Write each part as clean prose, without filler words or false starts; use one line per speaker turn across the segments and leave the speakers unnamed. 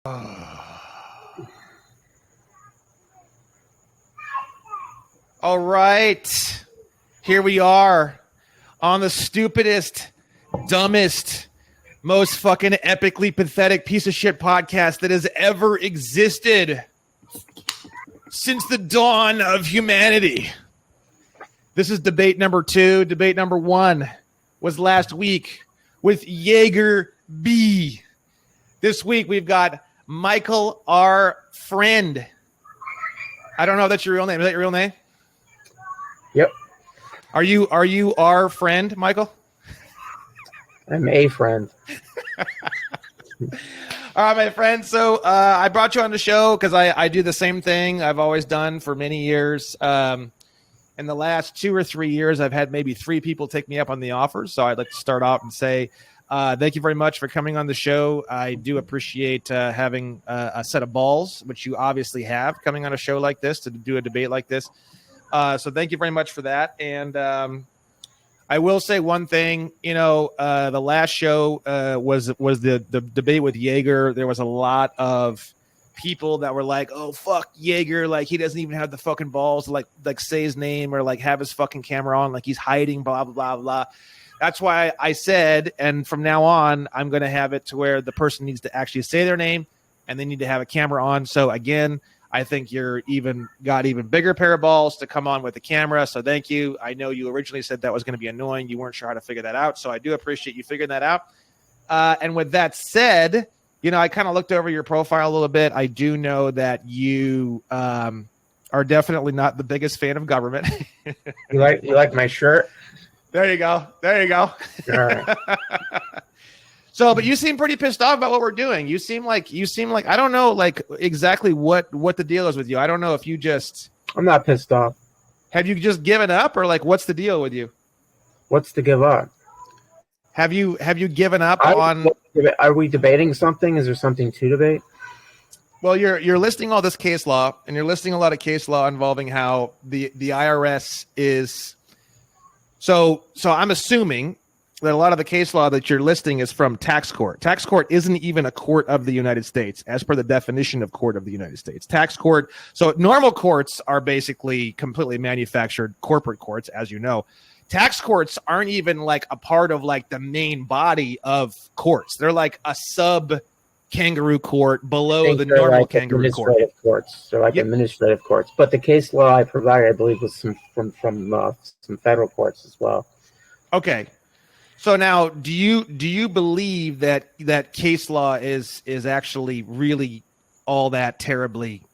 All right, here we are on the stupidest, dumbest, most fucking epically pathetic piece of shit podcast that has ever existed since the dawn of humanity. This is debate number 2. Debate number 1 was last week with Jaeger B. This week we've got Michael R. Friend. I don't know if that's your real name. Is that your real name?
Yep.
Are you our friend, Michael?
I'm a friend.
All right, my friend. So I brought you on the show because I do the same thing I've always done for many years. In the last 2 or 3 years, I've had maybe 3 people take me up on the offer. So I'd like to start off and say thank you very much for coming on the show. I do appreciate having a set of balls, which you obviously have, coming on a show like this to do a debate like this. So thank you very much for that. And I will say one thing, the last show was the debate with Jaeger. There was a lot of people that were like, oh, fuck Jaeger. Like, he doesn't even have the fucking balls to like say his name or like have his fucking camera on. Like, he's hiding, blah, blah, blah, blah. That's why I said, and from now on, I'm going to have it to where the person needs to actually say their name and they need to have a camera on. So again, I think you're got even bigger pair of balls to come on with the camera. So thank you. I know you originally said that was going to be annoying. You weren't sure how to figure that out. So I do appreciate you figuring that out. And with that said, I kind of looked over your profile a little bit. I do know that you are definitely not the biggest fan of government.
You like my shirt?
There you go. All right. So, but you seem pretty pissed off about what we're doing. You seem like I don't know, like exactly what the deal is with you. I don't know if you just.
I'm not pissed off.
Have you just given up, or like what's the deal with you?
What's to give up?
Have you given up on?
Are we debating something? Is there something to debate?
Well, you're listing all this case law, and you're listing a lot of case law involving how the IRS is. So I'm assuming that a lot of the case law that you're listing is from tax court. Tax court isn't even a court of the United States, as per the definition of court of the United States. Tax court. So normal courts are basically completely manufactured corporate courts, as you know. Tax courts aren't even like a part of like the main body of courts. They're like a sub kangaroo court below the normal like kangaroo court.
Courts. They're like administrative courts. But the case law I provided, I believe, was from some federal courts as well.
Okay. So now, do you believe that case law is actually really all that terribly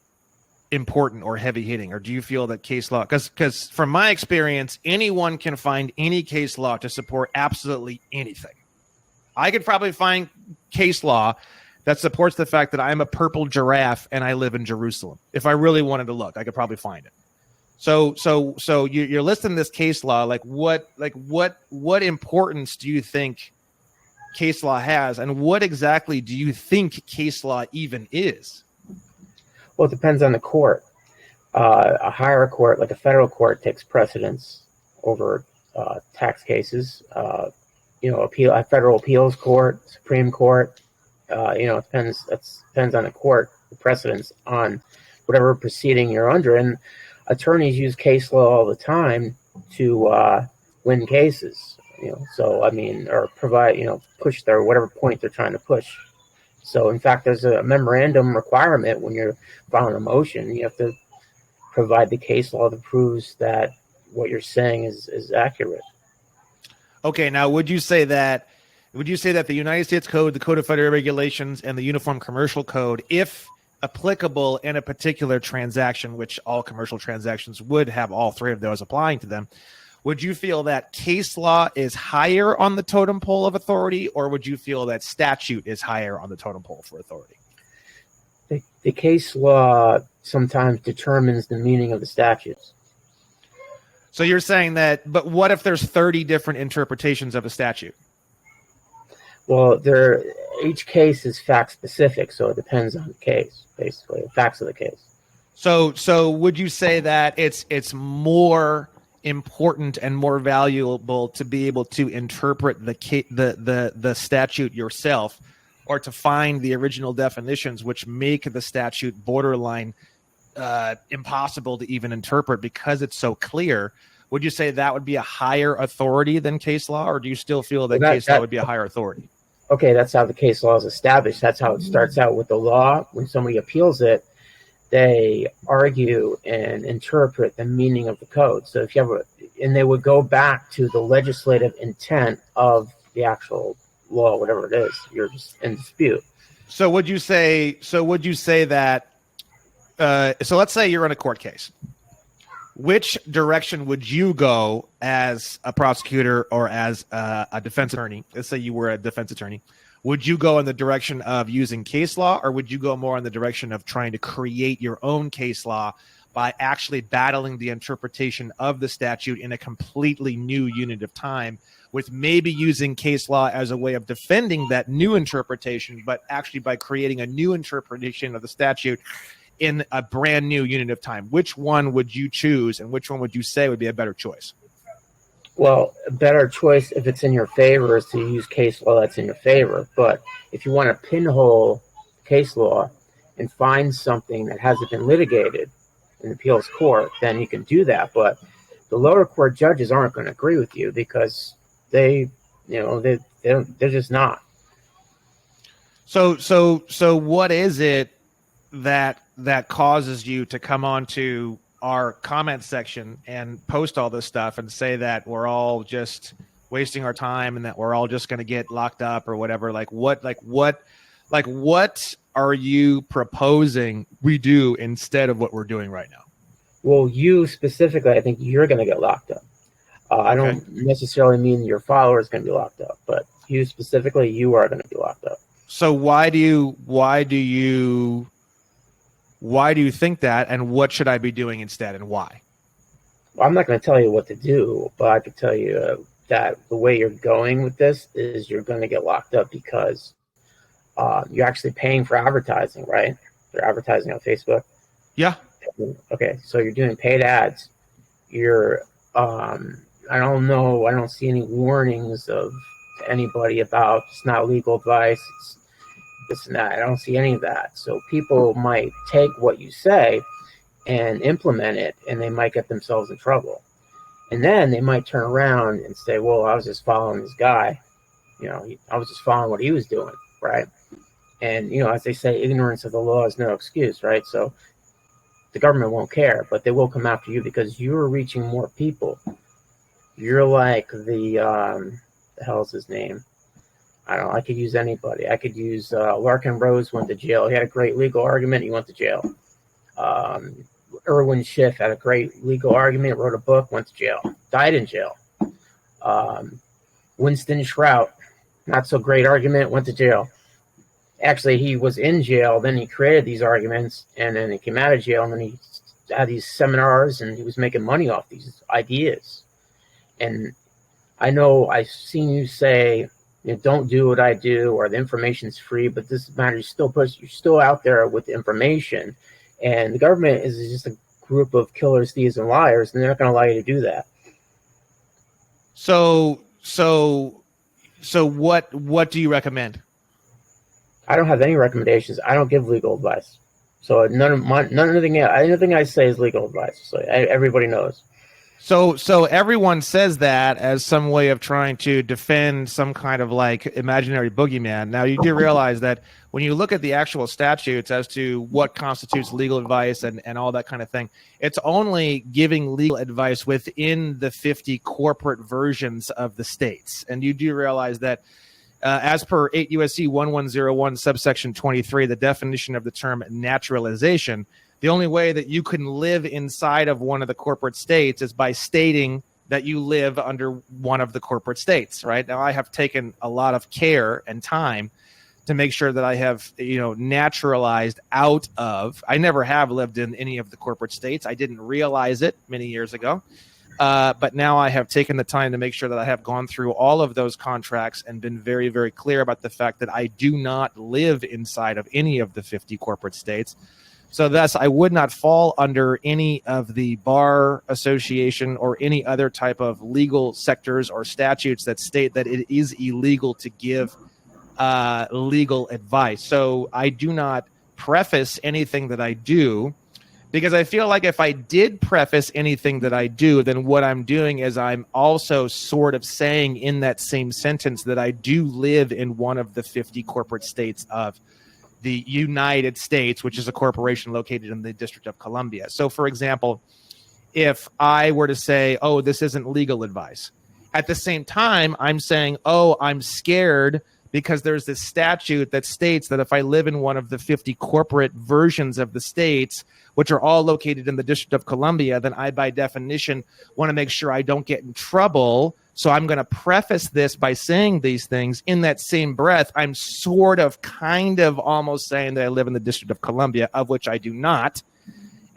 important or heavy hitting, or do you feel that case law? Because from my experience, anyone can find any case law to support absolutely anything. I could probably find case law that supports the fact that I'm a purple giraffe and I live in Jerusalem. If I really wanted to look, I could probably find it. So you're listing this case law. What importance do you think case law has, and what exactly do you think case law even is?
Well, it depends on the court. A higher court, like a federal court, takes precedence over tax cases. A federal appeals court, Supreme Court. It depends on the court, the precedence on whatever proceeding you're under. And attorneys use case law all the time to win cases, or provide, push their whatever point they're trying to push. So, in fact, there's a memorandum requirement when you're filing a motion. You have to provide the case law that proves that what you're saying is accurate.
Okay, now would you say that the United States Code, the Code of Federal Regulations, and the Uniform Commercial Code, if applicable in a particular transaction, which all commercial transactions would have all 3 of those applying to them, would you feel that case law is higher on the totem pole of authority, or would you feel that statute is higher on the totem pole for authority?
The case law sometimes determines the meaning of the statutes.
So you're saying that, but what if there's 30 different interpretations of a statute?
Well, each case is fact specific, so it depends on the case, basically, the facts of the case.
So would you say that it's more important and more valuable to be able to interpret the statute yourself, or to find the original definitions, which make the statute borderline impossible to even interpret because it's so clear, would you say that would be a higher authority than case law, or do you still feel that case law would be a higher authority?
Okay, that's how the case law is established. That's how it starts out with the law. When somebody appeals it, they argue and interpret the meaning of the code. So if you have and they would go back to the legislative intent of the actual law, whatever it is, you're just in dispute.
So would you say that, so let's say you're in a court case. Which direction would you go as a prosecutor or as a defense attorney? Let's say you were a defense attorney. Would you go in the direction of using case law, or would you go more in the direction of trying to create your own case law by actually battling the interpretation of the statute in a completely new unit of time, with maybe using case law as a way of defending that new interpretation, but actually by creating a new interpretation of the statute in a brand new unit of time? Which one would you choose, and which one would you say would be a better choice?
Well, a better choice, if it's in your favor, is to use case law that's in your favor. But if you want to pinhole case law and find something that hasn't been litigated in the appeals court, then you can do that. But the lower court judges aren't going to agree with you because they're just not.
So what is it that causes you to come on to our comment section and post all this stuff and say that we're all just wasting our time and that we're all just going to get locked up or whatever? What are you proposing we do instead of what we're doing right now?
Well, you specifically, I think you're going to get locked up. I don't necessarily mean your followers going to be locked up, but you specifically, you are going to be locked up.
So why do you think that, and what should I be doing instead, and why?
Well, I'm not going to tell you what to do, but I can tell you that the way you're going with this is you're going to get locked up because you're actually paying for advertising, right? You're advertising on Facebook.
Yeah.
Okay, so you're doing paid ads. You're, I don't know, I don't see any warnings to anybody about it's not legal advice, it's this and that. I don't see any of that. So people might take what you say and implement it, and they might get themselves in trouble. And then they might turn around and say, well, I was just following this guy. I was just following what he was doing, right? And, as they say, ignorance of the law is no excuse, right? So the government won't care, but they will come after you because you're reaching more people. You're like the hell's his name? I don't know. I could use anybody. I could use Larkin Rose went to jail. He had a great legal argument. He went to jail. Irwin Schiff had a great legal argument, wrote a book, went to jail, died in jail. Winston Shrout, not so great argument, went to jail. Actually, he was in jail, then he created these arguments, and then he came out of jail, and then he had these seminars, and he was making money off these ideas. And I know I've seen you say, don't do what I do, or the information's free, but this matter, you're still out there with the information. And the government is just a group of killers, thieves, and liars, and they're not going to allow you to do that.
So what do you recommend?
I don't have any recommendations. I don't give legal advice. So anything I say is legal advice. So everybody knows.
So everyone says that as some way of trying to defend some kind of like imaginary boogeyman. Now, you do realize that when you look at the actual statutes as to what constitutes legal advice and all that kind of thing, it's only giving legal advice within the 50 corporate versions of the states. And you do realize that as per 8 U.S.C. 1101 subsection 23, the definition of the term naturalization, the only way that you can live inside of one of the corporate states is by stating that you live under one of the corporate states, right? Now, I have taken a lot of care and time to make sure that I have, naturalized out of. I never have lived in any of the corporate states. I didn't realize it many years ago. But now I have taken the time to make sure that I have gone through all of those contracts and been very, very clear about the fact that I do not live inside of any of the 50 corporate states. So thus, I would not fall under any of the bar association or any other type of legal sectors or statutes that state that it is illegal to give legal advice. So I do not preface anything that I do, because I feel like if I did preface anything that I do, then what I'm doing is I'm also sort of saying in that same sentence that I do live in one of the 50 corporate states of the United States, which is a corporation located in the District of Columbia. So, for example, if I were to say, oh, this isn't legal advice, at the same time, I'm saying, oh, I'm scared because there's this statute that states that if I live in one of the 50 corporate versions of the states, which are all located in the District of Columbia, then I, by definition, want to make sure I don't get in trouble. So I'm going to preface this by saying these things. In that same breath, I'm sort of, kind of, almost saying that I live in the District of Columbia, of which I do not.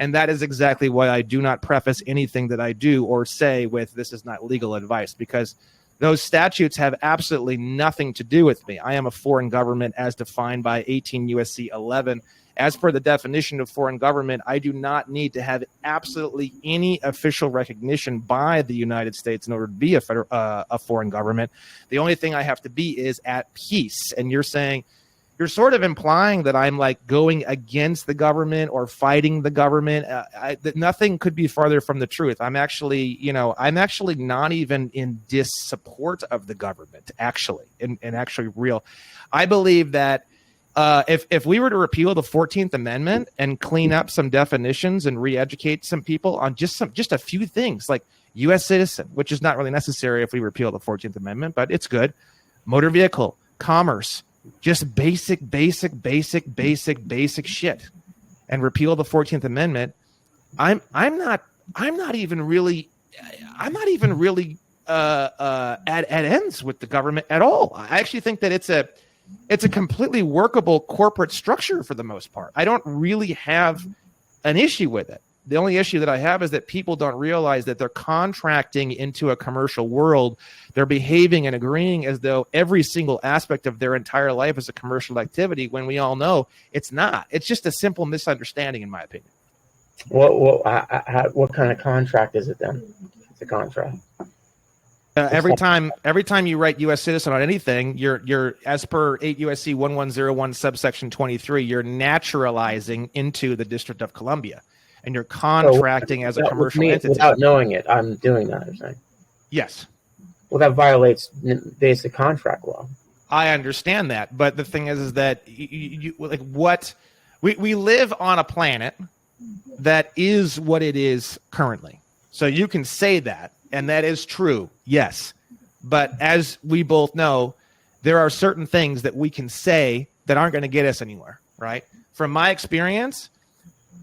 And that is exactly why I do not preface anything that I do or say with "this is not legal advice," because those statutes have absolutely nothing to do with me. I am a foreign government as defined by 18 U.S.C. 11. As per the definition of foreign government, I do not need to have absolutely any official recognition by the United States in order to be a foreign government. The only thing I have to be is at peace. And you're sort of implying that I'm like going against the government or fighting the government. That nothing could be farther from the truth. I'm actually not even in dissupport of the government, actually, and actually real. I believe that if we were to repeal the 14th Amendment and clean up some definitions and re-educate some people on just a few things like U.S. citizen, which is not really necessary if we repeal the 14th Amendment, but it's good. Motor vehicle, commerce, just basic shit, and repeal the 14th Amendment. I'm not even really at ends with the government at all. I actually think that it's a completely workable corporate structure for the most part. I don't really have an issue with it. The only issue that I have is that people don't realize that they're contracting into a commercial world. They're behaving and agreeing as though every single aspect of their entire life is a commercial activity, when we all know it's not. It's just a simple misunderstanding, in my opinion.
What kind of contract is it then? It's a contract.
Every time you write U.S. citizen on anything, you're as per 8 U.S.C. 1101 subsection 23, you're naturalizing into the District of Columbia, and you're contracting as a commercial entity.
Without knowing it, I'm doing that, I'm saying.
Yes.
Well, that violates basic contract law.
I understand that, but the thing is that we live on a planet that is what it is currently. So you can say that. And that is true, yes. But as we both know, there are certain things that we can say that aren't going to get us anywhere, right? From my experience,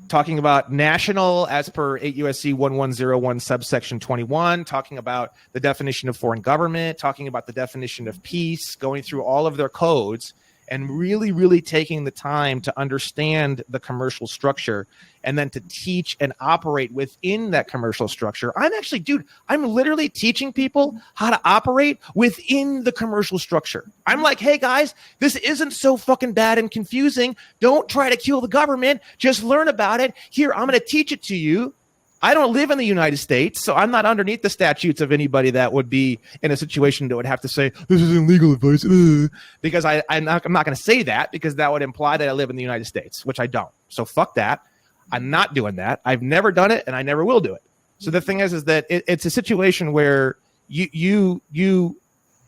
talking about national as per 8 U.S.C. 1101 subsection 21, talking about the definition of foreign government, talking about the definition of peace, going through all of their codes, and really, really taking the time to understand the commercial structure and then to teach and operate within that commercial structure. I'm literally teaching people how to operate within the commercial structure. I'm like, hey guys, this isn't so fucking bad and confusing. Don't try to kill the government. Just learn about it. Here, I'm going to teach it to you. I don't live in the United States, so I'm not underneath the statutes of anybody that would be in a situation that would have to say, this is illegal advice, because I'm not going to say that, because that would imply that I live in the United States, which I don't. So fuck that. I'm not doing that. I've never done it, and I never will do it. So the thing is that it's a situation where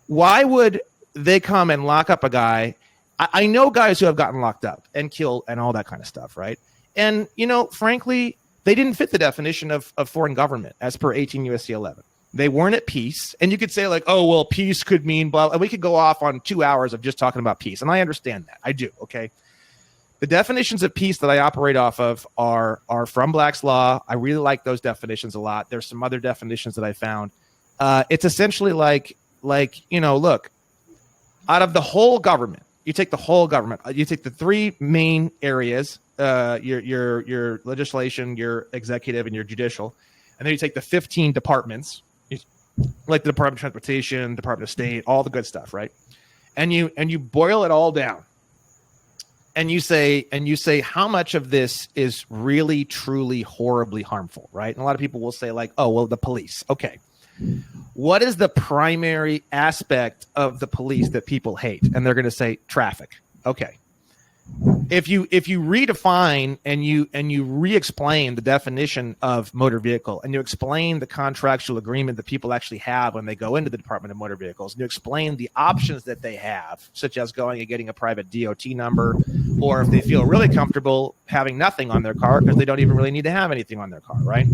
why would they come and lock up a guy? I know guys who have gotten locked up and killed and all that kind of stuff, right? And, frankly, they didn't fit the definition of foreign government as per 18 U.S.C. 11. They weren't at peace. And you could say like, oh, well, peace could mean blah. And we could go off on 2 hours of just talking about peace. And I understand that. I do. Okay. The definitions of peace that I operate off of are from Black's Law. I really like those definitions a lot. There's some other definitions that I found. It's essentially like, look, out of the whole government, you take the whole government, you take the three main areas, your legislation, your executive, and your judicial, and then you take the 15 departments, like the Department of Transportation, Department of State, all the good stuff, right? And you boil it all down, and you say how much of this is really, truly, horribly harmful, right? And a lot of people will say like, oh, well, the police, okay. what is the primary aspect of the police that people hate? And they're going to say traffic. Okay. If you redefine and you re-explain the definition of motor vehicle, and you explain the contractual agreement that people actually have when they go into the Department of Motor Vehicles, and you explain the options that they have, such as going and getting a private DOT number, or if they feel really comfortable having nothing on their car because they don't even really need to have anything on their car, right?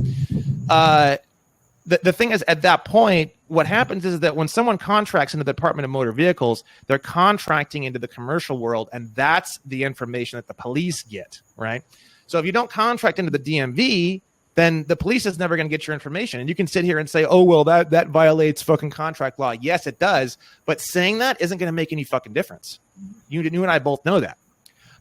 The thing is, at that point, what happens is that when someone contracts into the Department of Motor Vehicles, they're contracting into the commercial world, and that's the information that the police get, right? So if you don't contract into the DMV, then the police is never going to get your information. And you can sit here and say, oh, well, that violates fucking contract law. Yes, it does. But saying that isn't going to make any fucking difference. You and I both know that.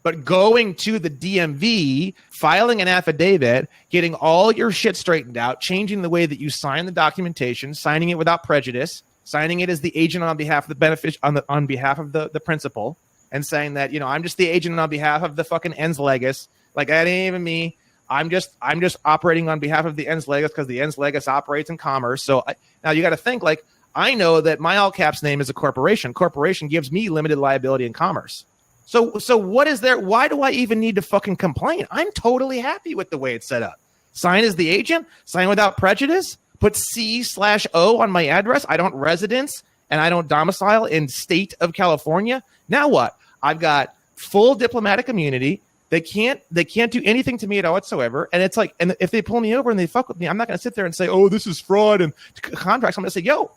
But going to the DMV, filing an affidavit, getting all your shit straightened out, changing the way that you sign the documentation, signing it without prejudice, signing it as the agent on behalf of the on behalf of the principal, and saying that, I'm just the agent on behalf of the fucking ens legis. Like, that ain't even me. I'm just operating on behalf of the ens legis because the ens legis operates in commerce. So now you got to think, like, I know that my all caps name is a corporation. Corporation gives me limited liability in commerce. So what is there? Why do I even need to fucking complain? I'm totally happy with the way it's set up. Sign as the agent, sign without prejudice, put C/O on my address. I don't residence and I don't domicile in state of California. Now what? I've got full diplomatic immunity. They can't do anything to me at all whatsoever. And it's like, and if they pull me over and they fuck with me, I'm not going to sit there and say, oh, this is fraud and contracts. I'm going to say, yo,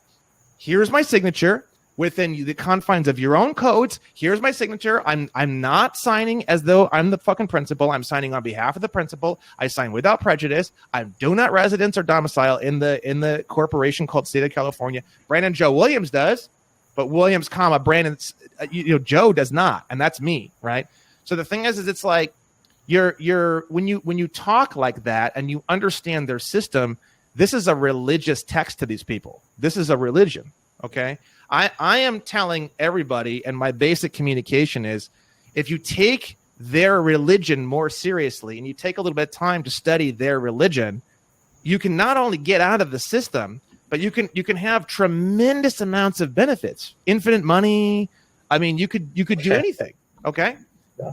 here's my signature. Within the confines of your own codes, here's my signature. I'm not signing as though I'm the fucking principal. I'm signing on behalf of the principal. I sign without prejudice. I do not residence or domicile in the corporation called State of California. Brandon Joe Williams does, but Williams, Brandon, Joe does not, and that's me, right? So the thing is it's like you're when you talk like that and you understand their system, this is a religious text to these people. This is a religion, okay? I am telling everybody, and my basic communication is, if you take their religion more seriously and you take a little bit of time to study their religion, you can not only get out of the system, but you can have tremendous amounts of benefits, infinite money. I mean, you could do anything. Okay.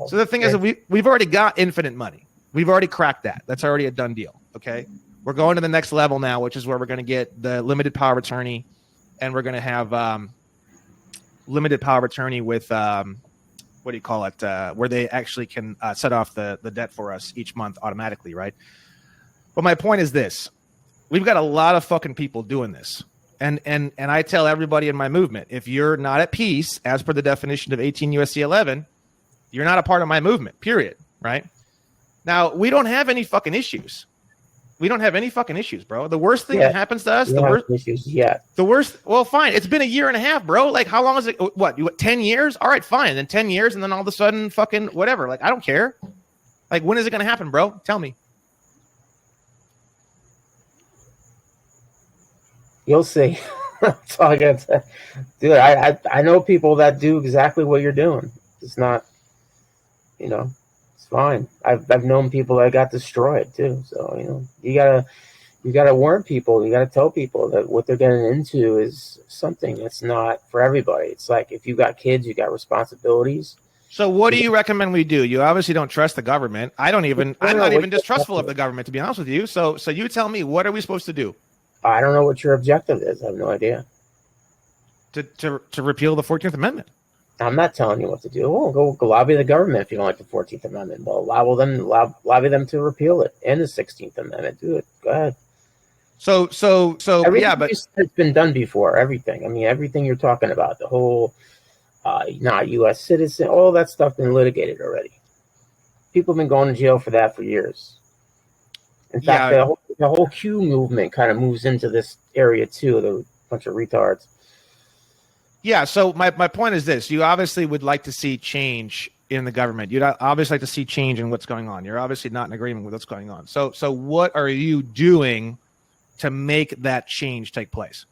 So the thing is, we've already got infinite money. We've already cracked that. That's already a done deal. Okay. We're going to the next level now, which is where we're going to get the limited power of attorney. And we're going to have limited power of attorney with, what do you call it, where they actually can set off the debt for us each month automatically, right? But my point is this. We've got a lot of fucking people doing this. And I tell everybody in my movement, if you're not at peace, as per the definition of 18 U.S.C. 11, you're not a part of my movement, period, right? Now, we don't have any fucking issues. We don't have any fucking issues, bro. The worst thing that happens to us, the worst. Well, fine. It's been a year and a half, bro. Like, how long is it? What, 10 years? All right, fine. Then 10 years, and then all of a sudden, fucking whatever. Like, I don't care. Like, when is it going to happen, bro? Tell me.
You'll see. That's all I got to say. Dude, I know people that do exactly what you're doing. It's not, it's fine. I've known people that got destroyed too. So, you gotta warn people. You gotta tell people that what they're getting into is something that's not for everybody. It's like, if you got kids, you got responsibilities.
So what do you recommend we do? You obviously don't trust the government. I'm not even distrustful of the government, to be honest with you. So you tell me, what are we supposed to do?
I don't know what your objective is. I have no idea.
To repeal the 14th Amendment.
I'm not telling you what to do. Well, go lobby the government if you don't like the 14th Amendment. Well, lobby them to repeal it, and the 16th Amendment. Do it. Go ahead.
So yeah, but
it's been done before. Everything. I mean, everything you're talking about, the whole not U.S. citizen, all that stuff been litigated already. People have been going to jail for that for years. In fact, the whole Q movement kind of moves into this area too. They're a bunch of retards.
Yeah, so my point is this. You obviously would like to see change in the government. You'd obviously like to see change in what's going on. You're obviously not in agreement with what's going on. So what are you doing to make that change take place?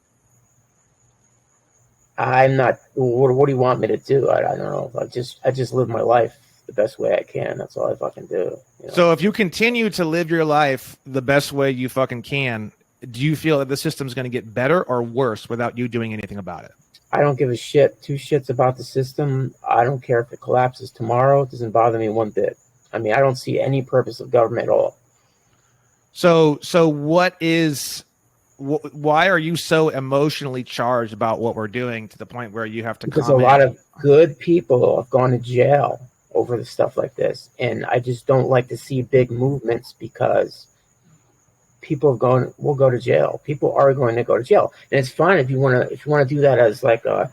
I'm not. What do you want me to do? I don't know. I just live my life the best way I can. That's all I fucking do.
So if you continue to live your life the best way you fucking can, do you feel that the system's going to get better or worse without you doing anything about it?
I don't give a shit, two shits about the system. I don't care if it collapses tomorrow. It doesn't bother me one bit. I mean, I don't see any purpose of government at all.
So why are you so emotionally charged about what we're doing to the point where you have to
Because
comment?
a lot of good people have gone to jail over the stuff like this, and I just don't like to see big movements because people will go to jail. People are going to go to jail, and it's fine if you want to do that as like a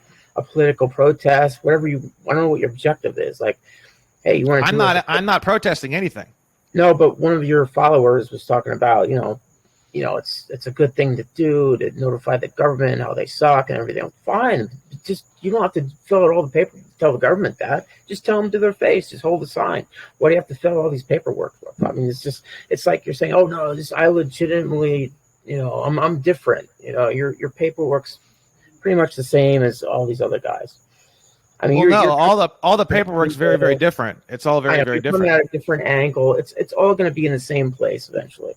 political protest, whatever you. I don't know what your objective is. Like, hey, you want to?
I'm not protesting anything.
No, but one of your followers was talking about, it's a good thing to do to notify the government how they suck and everything. Fine, just you don't have to fill out all the paper. Tell the government that. Just tell them to their face. Just hold the sign. Why do you have to fill out all these paperwork for? I mean, it's like you're saying, oh no, I legitimately, I'm different. Your paperwork's pretty much the same as all these other guys. I mean,
all the paperwork's very, very different. It's all very, very different.
Coming at a different angle. It's all going to be in the same place eventually.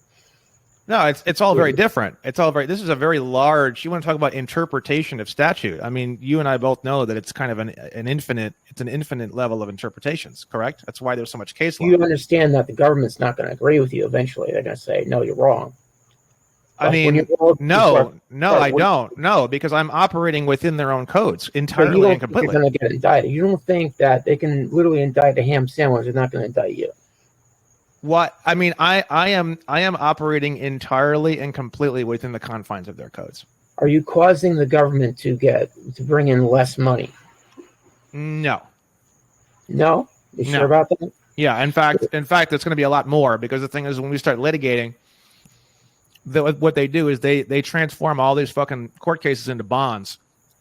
No, it's all very different. This is a very large, you want to talk about interpretation of statute. I mean, you and I both know that it's kind of an infinite level of interpretations, correct? That's why there's so much case law.
You understand that the government's not going to agree with you eventually. They're going to say, no, you're wrong.
I mean, no, I don't. No, because I'm operating within their own codes entirely and completely.
You're going to get indicted. You don't think that they can literally indict a ham sandwich? They're not going to indict you.
What I mean, I am operating entirely and completely within the confines of their codes.
Are you causing the government to bring in less money?
No.
No? You sure about that?
Yeah. In fact, it's going to be a lot more, because the thing is, when we start litigating, what they do is they transform all these fucking court cases into bonds.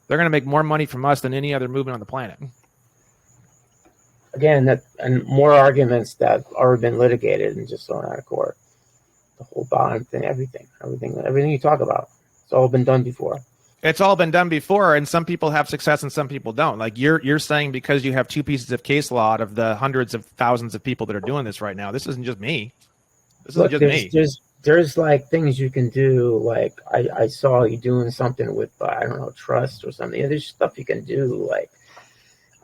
They're going to make more money from us than any other movement on the planet.
Again, and more arguments that have already been litigated and just thrown out of court. The whole bond thing, everything you talk about, it's all been done before.
It's all been done before, and some people have success and some people don't. Like you're saying, because you have two pieces of case law out of the hundreds of thousands of people that are doing this right now. This isn't just me.
There's like things you can do. Like I saw you doing something with I don't know, trust or something. There's stuff you can do like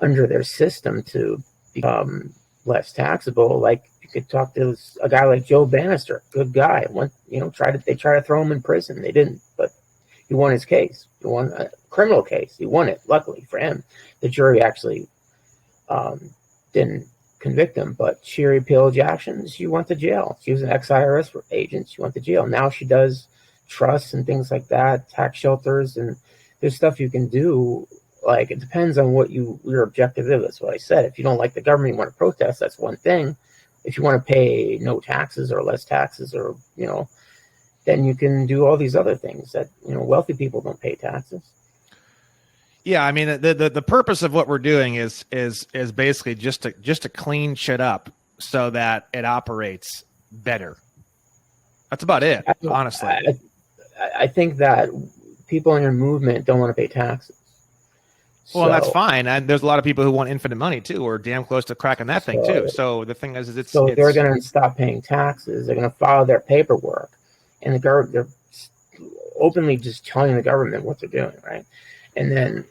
under their system to become less taxable. Like you could talk to a guy like Joe Bannister, good guy. They tried to throw him in prison. They didn't, but he won his case. He won a criminal case. He won it. Luckily for him, the jury actually didn't convict him. But Sherry Peel Jackson, she went to jail. She was an ex-IRS agent. She went to jail. Now she does trusts and things like that, tax shelters, and there's stuff you can do. Like, it depends on what your objective is. That's what I said. If you don't like the government, you want to protest, that's one thing. If you want to pay no taxes or less taxes, or then you can do all these other things that wealthy people don't pay taxes.
Yeah, I mean, the purpose of what we're doing is basically just to clean shit up so that it operates better. That's about it, honestly.
I think that people in your movement don't want to pay taxes.
Well, that's fine. And there's a lot of people who want infinite money too, or damn close to cracking that thing too. So the thing is
they're going to stop paying taxes. They're going to file their paperwork, and they're openly just telling the government what they're doing, right? And then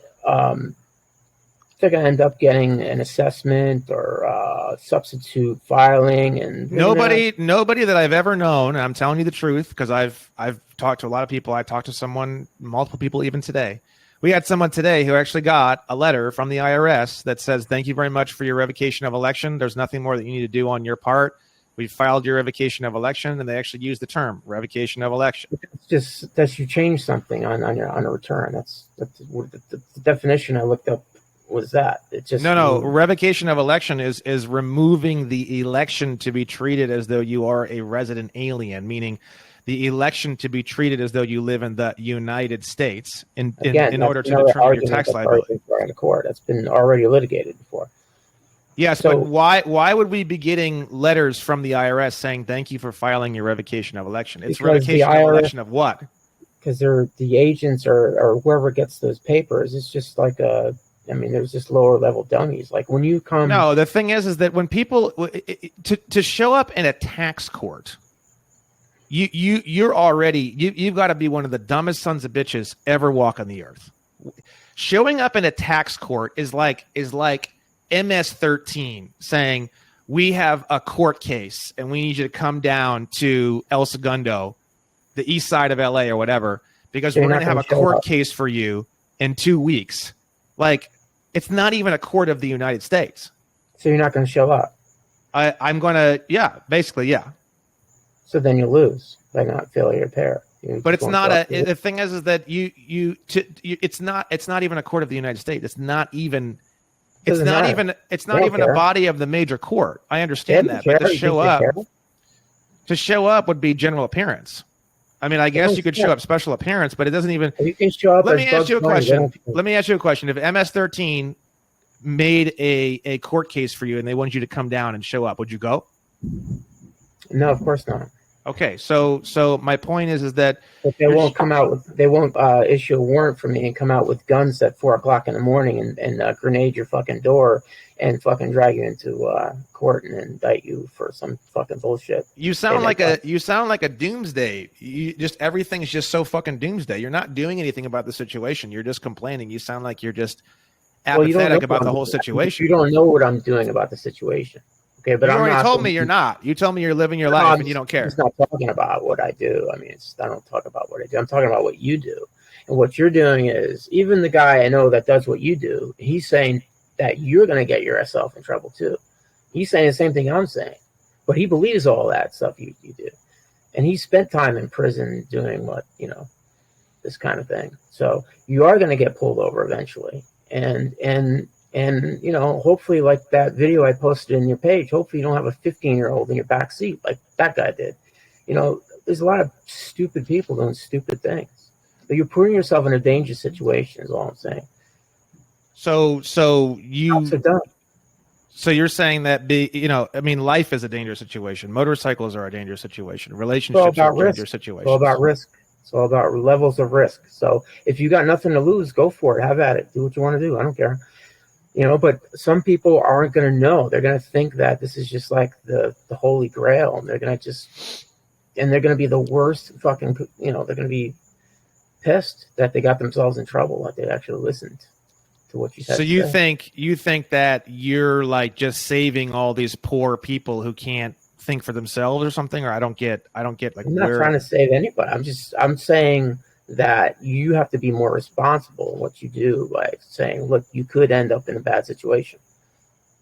they're going to end up getting an assessment or substitute filing. And
nobody that I've ever known, and I'm telling you the truth because I've talked to a lot of people. I talked to multiple people even today. We had someone today who actually got a letter from the IRS that says, thank you very much for your revocation of election. There's nothing more that you need to do on your part. We filed your revocation of election, and they actually used the term revocation of election.
It's just that you change something on a return. That's the definition I looked up was that. It's just
no. Revocation of election is removing the election to be treated as though you are a resident alien, meaning the election to be treated as though you live in the United States in order to determine your tax liability.
Court. That's been already litigated before.
Yes, but why would we be getting letters from the IRS saying thank you for filing your revocation of election? It's revocation of election of what?
Because the agents or whoever gets those papers. It's just like there's just lower level dummies. Like when you come.
No, the thing is that when people to show up in a tax court. you're already you've got to be one of the dumbest sons of bitches ever walk on the earth. Showing up in a tax court is like MS-13 saying, we have a court case and we need you to come down to El Segundo, the east side of LA or whatever, because we're going to have a court case for you in 2 weeks. Like, it's not even a court of the United States.
So you're not going to show up?
I'm going to, basically, yeah.
So then you lose by not failing your pair.
But it's not the thing is that it's not even a court of the United States. It's not even a body of the major court. I understand that, but to show up would be general appearance. I mean, I guess you could show up special appearance, but it doesn't even.
You can show up.
Let me ask you a question. If MS-13 made a court case for you and they wanted you to come down and show up, would you go?
No, of course not.
Okay, so my point is that
but they won't issue a warrant for me and come out with guns at 4:00 in the morning and grenade your fucking door and fucking drag you into court and indict you for some fucking bullshit.
You sound like a doomsday. Everything's just so fucking doomsday. You're not doing anything about the situation. You're just complaining. You sound like you're just apathetic about the whole situation.
You don't know what I'm doing about the situation. Okay, but
you already told me you're not. You told me you're living your life and you don't care.
I'm not talking about what I do. I mean, I don't talk about what I do. I'm talking about what you do. And what you're doing is, even the guy I know that does what you do, he's saying that you're going to get yourself in trouble too. He's saying the same thing I'm saying. But he believes all that stuff you do. And he spent time in prison doing this kind of thing. So you are going to get pulled over eventually. And hopefully, like that video I posted in your page, hopefully you don't have a 15-year-old in your back seat like that guy did. There's a lot of stupid people doing stupid things. But you're putting yourself in a dangerous situation is all I'm saying. So
you're saying that life is a dangerous situation. Motorcycles are a dangerous situation. Relationships are a dangerous situation.
It's all about risk. It's all about levels of risk. So if you got nothing to lose, go for it. Have at it. Do what you want to do. I don't care. But some people aren't going to know. They're going to think that this is just like the Holy Grail, and they're going to be the worst fucking. They're going to be pissed that they got themselves in trouble, that they actually listened to what you said.
So you think that you're like just saving all these poor people who can't think for themselves or something? Or I don't get like.
I'm not trying to save anybody. I'm saying that you have to be more responsible in what you do by saying, look, you could end up in a bad situation.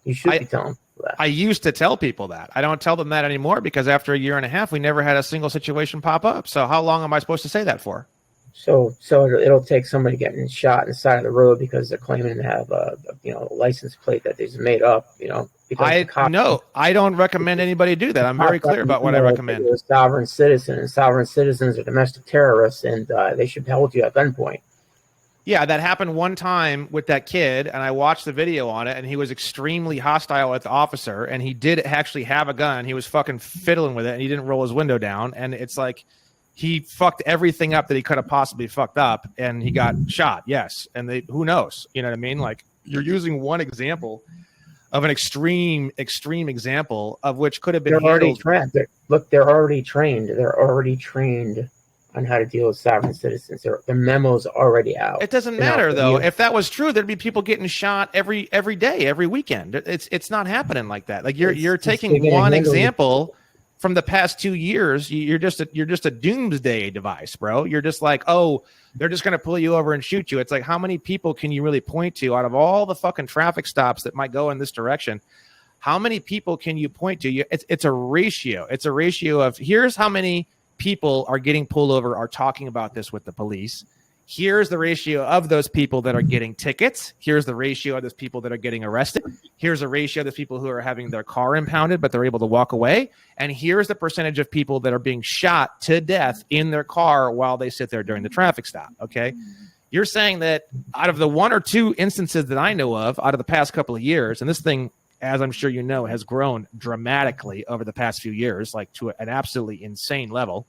You should be telling people that.
I used to tell people that. I don't tell them that anymore because after a year and a half, we never had a single situation pop up. So how long am I supposed to say that for?
So it'll take somebody getting shot in the side of the road because they're claiming to have a license plate that they just made up,
I don't recommend anybody do that. I'm very clear about what I recommend.
They're a sovereign citizen, and sovereign citizens are domestic terrorists, and they should hold you at gunpoint.
Yeah, that happened one time with that kid, and I watched the video on it, and he was extremely hostile with the officer, and he did actually have a gun. He was fucking fiddling with it, and he didn't roll his window down, and it's like he fucked everything up that he could have possibly fucked up, and he got shot, yes. And who knows? You know what I mean? Like, you're using one example of an extreme example of which could have been
They're already trained. They're already trained. They're already trained on how to deal with sovereign citizens. The memo's already out.
It doesn't matter, though. If that was true, there'd be people getting shot every day, every weekend. It's not happening like that. Like you're taking one example from the past 2 years. You're just a doomsday device, bro. You're just like, oh, they're just going to pull you over and shoot you. It's like, how many people can you really point to out of all the fucking traffic stops that might go in this direction? How many people can you point to? It's a ratio. It's a ratio of here's how many people are getting pulled over, are talking about this with the police. Here's the ratio of those people that are getting tickets. Here's the ratio of those people that are getting arrested. Here's the ratio of those people who are having their car impounded, but they're able to walk away. And here's the percentage of people that are being shot to death in their car while they sit there during the traffic stop. Okay. You're saying that out of the one or two instances that I know of out of the past couple of years, and this thing, as I'm sure you know, has grown dramatically over the past few years, like to an absolutely insane level.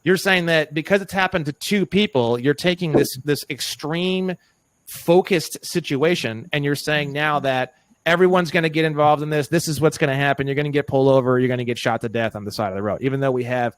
You're saying that because it's happened to two people, you're taking this extreme focused situation, and you're saying now that everyone's going to get involved in this. This is what's going to happen. You're going to get pulled over. You're going to get shot to death on the side of the road, even though we have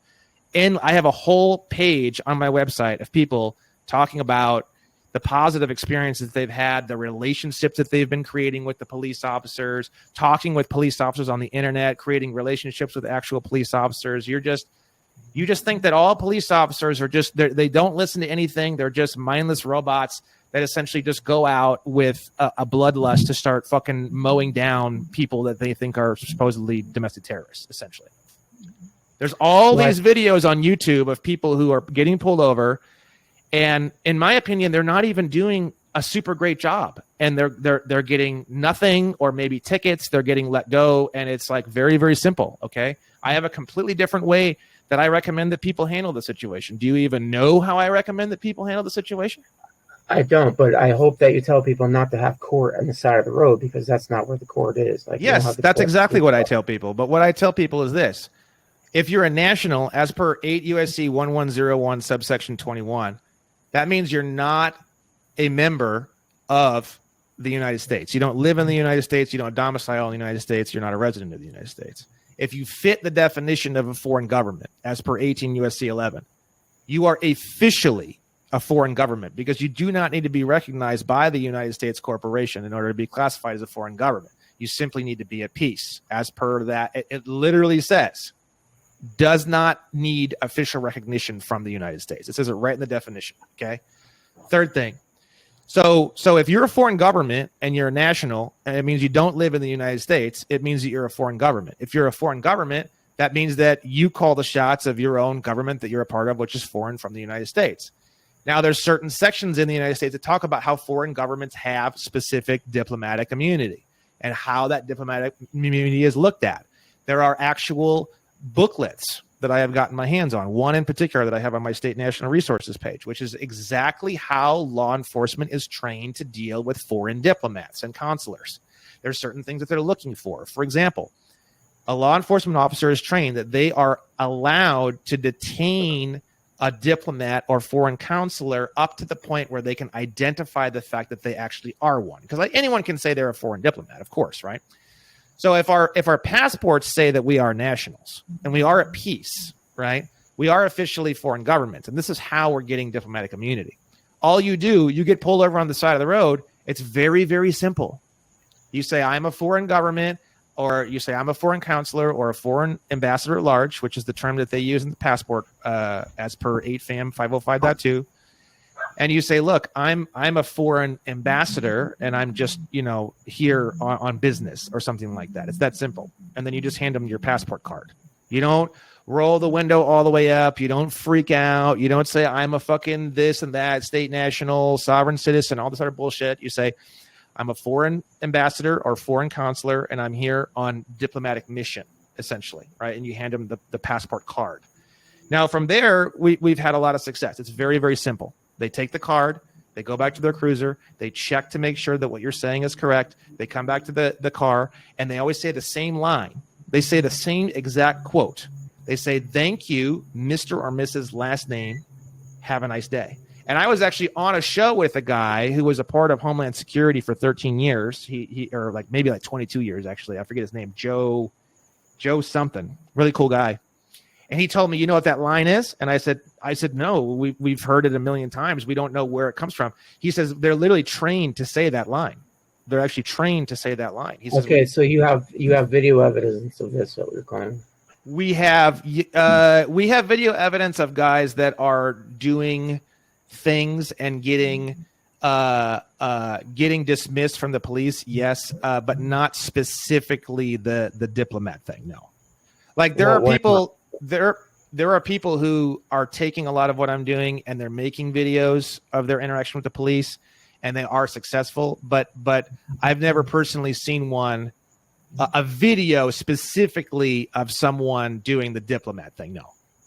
And I have a whole page on my website of people talking about the positive experiences they've had, the relationships that they've been creating with the police officers, talking with police officers on the internet, creating relationships with actual police officers. You just think that all police officers are just, they don't listen to anything. They're just mindless robots that essentially just go out with a bloodlust to start fucking mowing down people that they think are supposedly domestic terrorists, essentially. There's all these videos on YouTube of people who are getting pulled over, and in my opinion, they're not even doing a super great job, and they're getting nothing or maybe tickets. They're getting let go, and it's like very, very simple. Okay, I have a completely different way that I recommend that people handle the situation. Do you even know how I recommend that people handle the situation?
I don't, but I hope that you tell people not to have court on the side of the road, because that's not where the court is. Like,
yes, that's exactly what I tell people. But what I tell people is this: if you're a national, as per 8 USC 1101 subsection 21, that means you're not a member of the United States. You don't live in the United States. You don't domicile in the United States. You're not a resident of the United States. If you fit the definition of a foreign government, as per 18 USC 11, you are officially a foreign government, because you do not need to be recognized by the United States corporation in order to be classified as a foreign government. You simply need to be at peace. As per that, it literally says, does not need official recognition from the United States. It says it right in the definition. Okay. Third thing. So if you're a foreign government and you're a national, and it means you don't live in the United States, it means that you're a foreign government. If you're a foreign government, that means that you call the shots of your own government that you're a part of, which is foreign from the United States. Now, there's certain sections in the United States that talk about how foreign governments have specific diplomatic immunity and how that diplomatic immunity is looked at. There are actual booklets that I have gotten my hands on, one in particular that I have on my state national resources page, which is exactly how law enforcement is trained to deal with foreign diplomats and consulars. There's certain things that they're looking for. For example, a law enforcement officer is trained that they are allowed to detain a diplomat or foreign consular up to the point where they can identify the fact that they actually are one. Because like anyone can say they're a foreign diplomat, of course, right? So if our passports say that we are nationals and we are at peace, right? We are officially foreign governments, and this is how we're getting diplomatic immunity. All you do, you get pulled over on the side of the road. It's very, very simple. You say, I'm a foreign government, or you say, I'm a foreign consular or a foreign ambassador at large, which is the term that they use in the passport as per 8 FAM 505.2. And you say, look, I'm a foreign ambassador, and I'm just, here on business or something like that. It's that simple. And then you just hand them your passport card. You don't roll the window all the way up. You don't freak out. You don't say, I'm a fucking this and that, state national, sovereign citizen, all this other bullshit. You say, I'm a foreign ambassador or foreign consular, and I'm here on diplomatic mission, essentially, right? And you hand them the passport card. Now, from there, we've had a lot of success. It's very, very simple. They take the card, they go back to their cruiser, they check to make sure that what you're saying is correct. They come back to the car, and they always say the same line. They say the same exact quote. They say, thank you, Mr. or Mrs. last name. Have a nice day. And I was actually on a show with a guy who was a part of Homeland Security for 13 years. Or maybe 22 years, actually. I forget his name. Joe something. Really cool guy. And he told me, you know what that line is? And I said, no, we've heard it a million times. We don't know where it comes from. He says they're literally trained to say that line. They're actually trained to say that line. He says,
okay, so you have video evidence of this, what you're claiming.
We have video evidence of guys that are doing things and getting dismissed from the police, yes, but not specifically the diplomat thing. No, like there are people who are taking a lot of what I'm doing and they're making videos of their interaction with the police, and they are successful. But I've never personally seen a video specifically of someone doing the diplomat thing. No.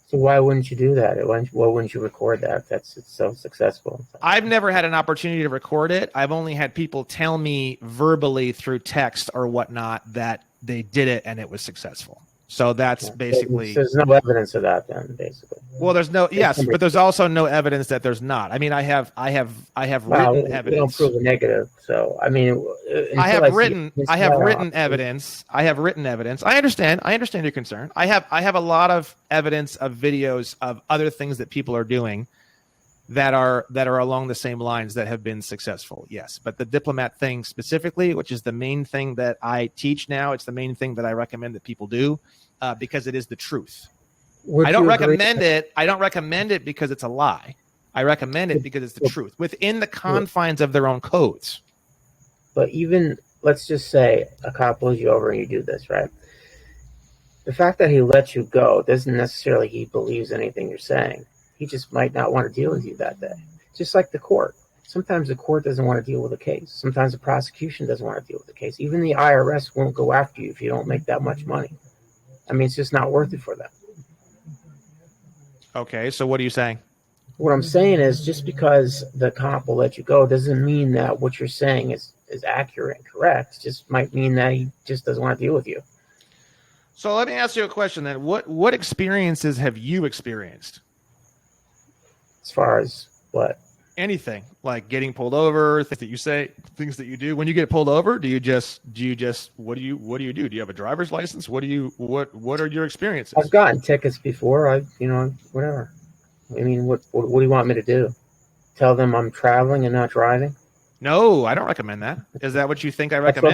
So why wouldn't you do that? Why wouldn't you record that if it's so successful?
I've never had an opportunity to record it. I've only had people tell me verbally through text or whatnot that they did it and it was successful. So that's basically.
There's no evidence of that then, basically.
Well, there's no but there's also no evidence that there's not. I mean, I have written evidence.
We don't prove a negative, so I mean,
I have written evidence. I have written evidence. I understand your concern. I have a lot of evidence of videos of other things that people are doing that are along the same lines that have been successful. Yes, but the diplomat thing specifically, which is the main thing that I teach now, it's the main thing that I recommend that people do because it is the truth. I don't recommend it. I don't recommend it because it's a lie. I recommend it because it's the truth within the confines of their own codes.
But even, let's just say a cop pulls you over and you do this, right? The fact that he lets you go doesn't necessarily he believes anything you're saying. He just might not want to deal with you that day. Just like the court. Sometimes the court doesn't want to deal with a case. Sometimes the prosecution doesn't want to deal with the case. Even the IRS won't go after you if you don't make that much money. I mean, it's just not worth it for them.
Okay, so what are you saying?
What I'm saying is just because the cop will let you go doesn't mean that what you're saying is accurate and correct. It just might mean that he just doesn't want to deal with you.
So let me ask you a question then. What experiences have you experienced?
As far as what?
Anything, like getting pulled over, things that you say, things that you do. When you get pulled over, do you just what do you do? Do you have a driver's license? What are your experiences?
I've gotten tickets before. Whatever. I mean, what do you want me to do? Tell them I'm traveling and not driving?
No, I don't recommend that. Is that what you think I recommend?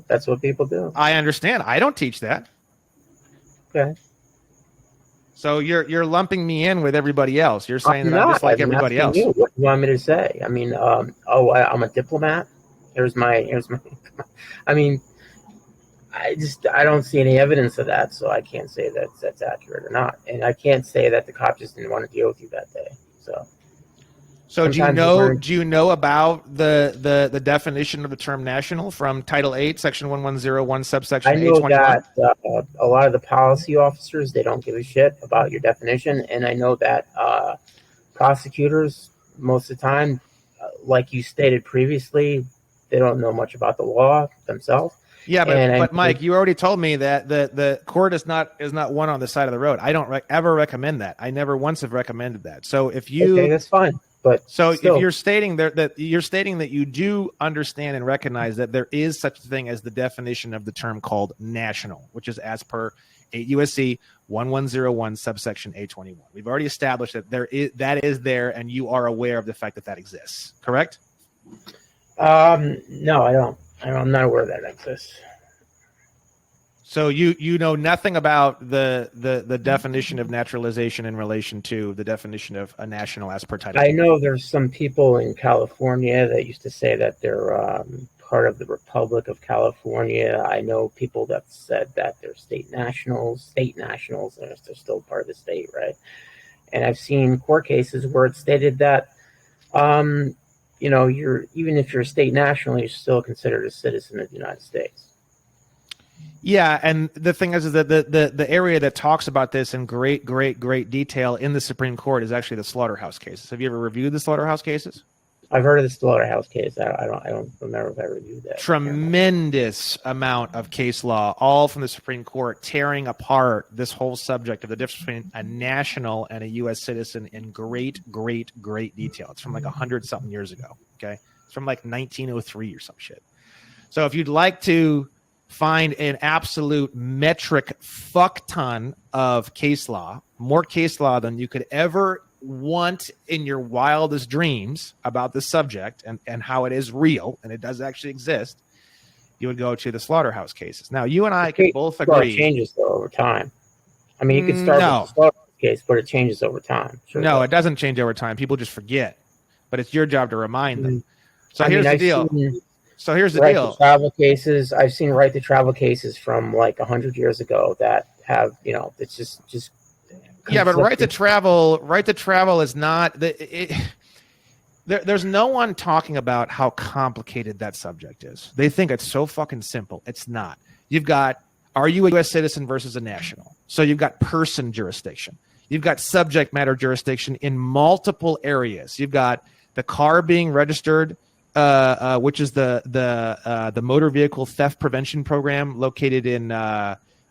That's what people do.
I understand. I don't teach that.
Okay.
So you're lumping me in with everybody else. You're saying that I'm just like everybody else.
What do you want me to say? I mean, I'm a diplomat. Here's my. I mean, I don't see any evidence of that, so I can't say that that's accurate or not, and I can't say that the cop just didn't want to deal with you that day. So
do you know about the definition of the term national from Title 8, Section 1101, subsection
I know
A21?
that a lot of the policy officers, they don't give a shit about your definition, and I know that prosecutors, most of the time, like you stated previously, they don't know much about the law themselves.
Yeah, but Mike, you already told me that the court is not one on the side of the road. I don't ever recommend that. I never once have recommended that. So if you
okay, that's fine. But
so
still,
if you're stating that you do understand and recognize that there is such a thing as the definition of the term called national, which is as per 8 USC 1101 subsection A21. We've already established that that is there, and you are aware of the fact that exists. Correct?
No, I don't. I'm not aware that exists.
So you know nothing about the definition of naturalization in relation to the definition of a national as per Title.
I know there's some people in California that used to say that they're part of the Republic of California. I know people that said that they're state nationals, and they're still part of the state, right? And I've seen court cases where it's stated that, you're even if you're a state national, you're still considered a citizen of the United States.
Yeah, and the thing is that the area that talks about this in great detail in the Supreme Court is actually the slaughterhouse cases. Have you ever reviewed the slaughterhouse cases?
I've heard of the slaughterhouse case. I don't remember if I reviewed that.
Tremendous amount of case law, all from the Supreme Court, tearing apart this whole subject of the difference between a national and a U.S. citizen in great detail. It's from like 100-something years ago. Okay, it's from like 1903 or some shit. So if you'd like to find an absolute metric fuck ton of case law, more case law than you could ever want in your wildest dreams about this subject and how it is real and it does actually exist, you would go to the slaughterhouse cases. Now, you and I can both agree.
It changes though over time. I mean, you can start with the slaughterhouse case, but it changes over time. Sure,
no, it doesn't change over time. People just forget, but it's your job to remind them. So here's the deal. Here's the deal.
Travel cases. I've seen right to travel cases from like 100 years ago that have, it's just.
Yeah, but right to travel is not there's no one talking about how complicated that subject is. They think it's so fucking simple. It's not. You've got, are you a U.S. citizen versus a national? So you've got person jurisdiction. You've got subject matter jurisdiction in multiple areas. You've got the car being registered, which is the motor vehicle theft prevention program located in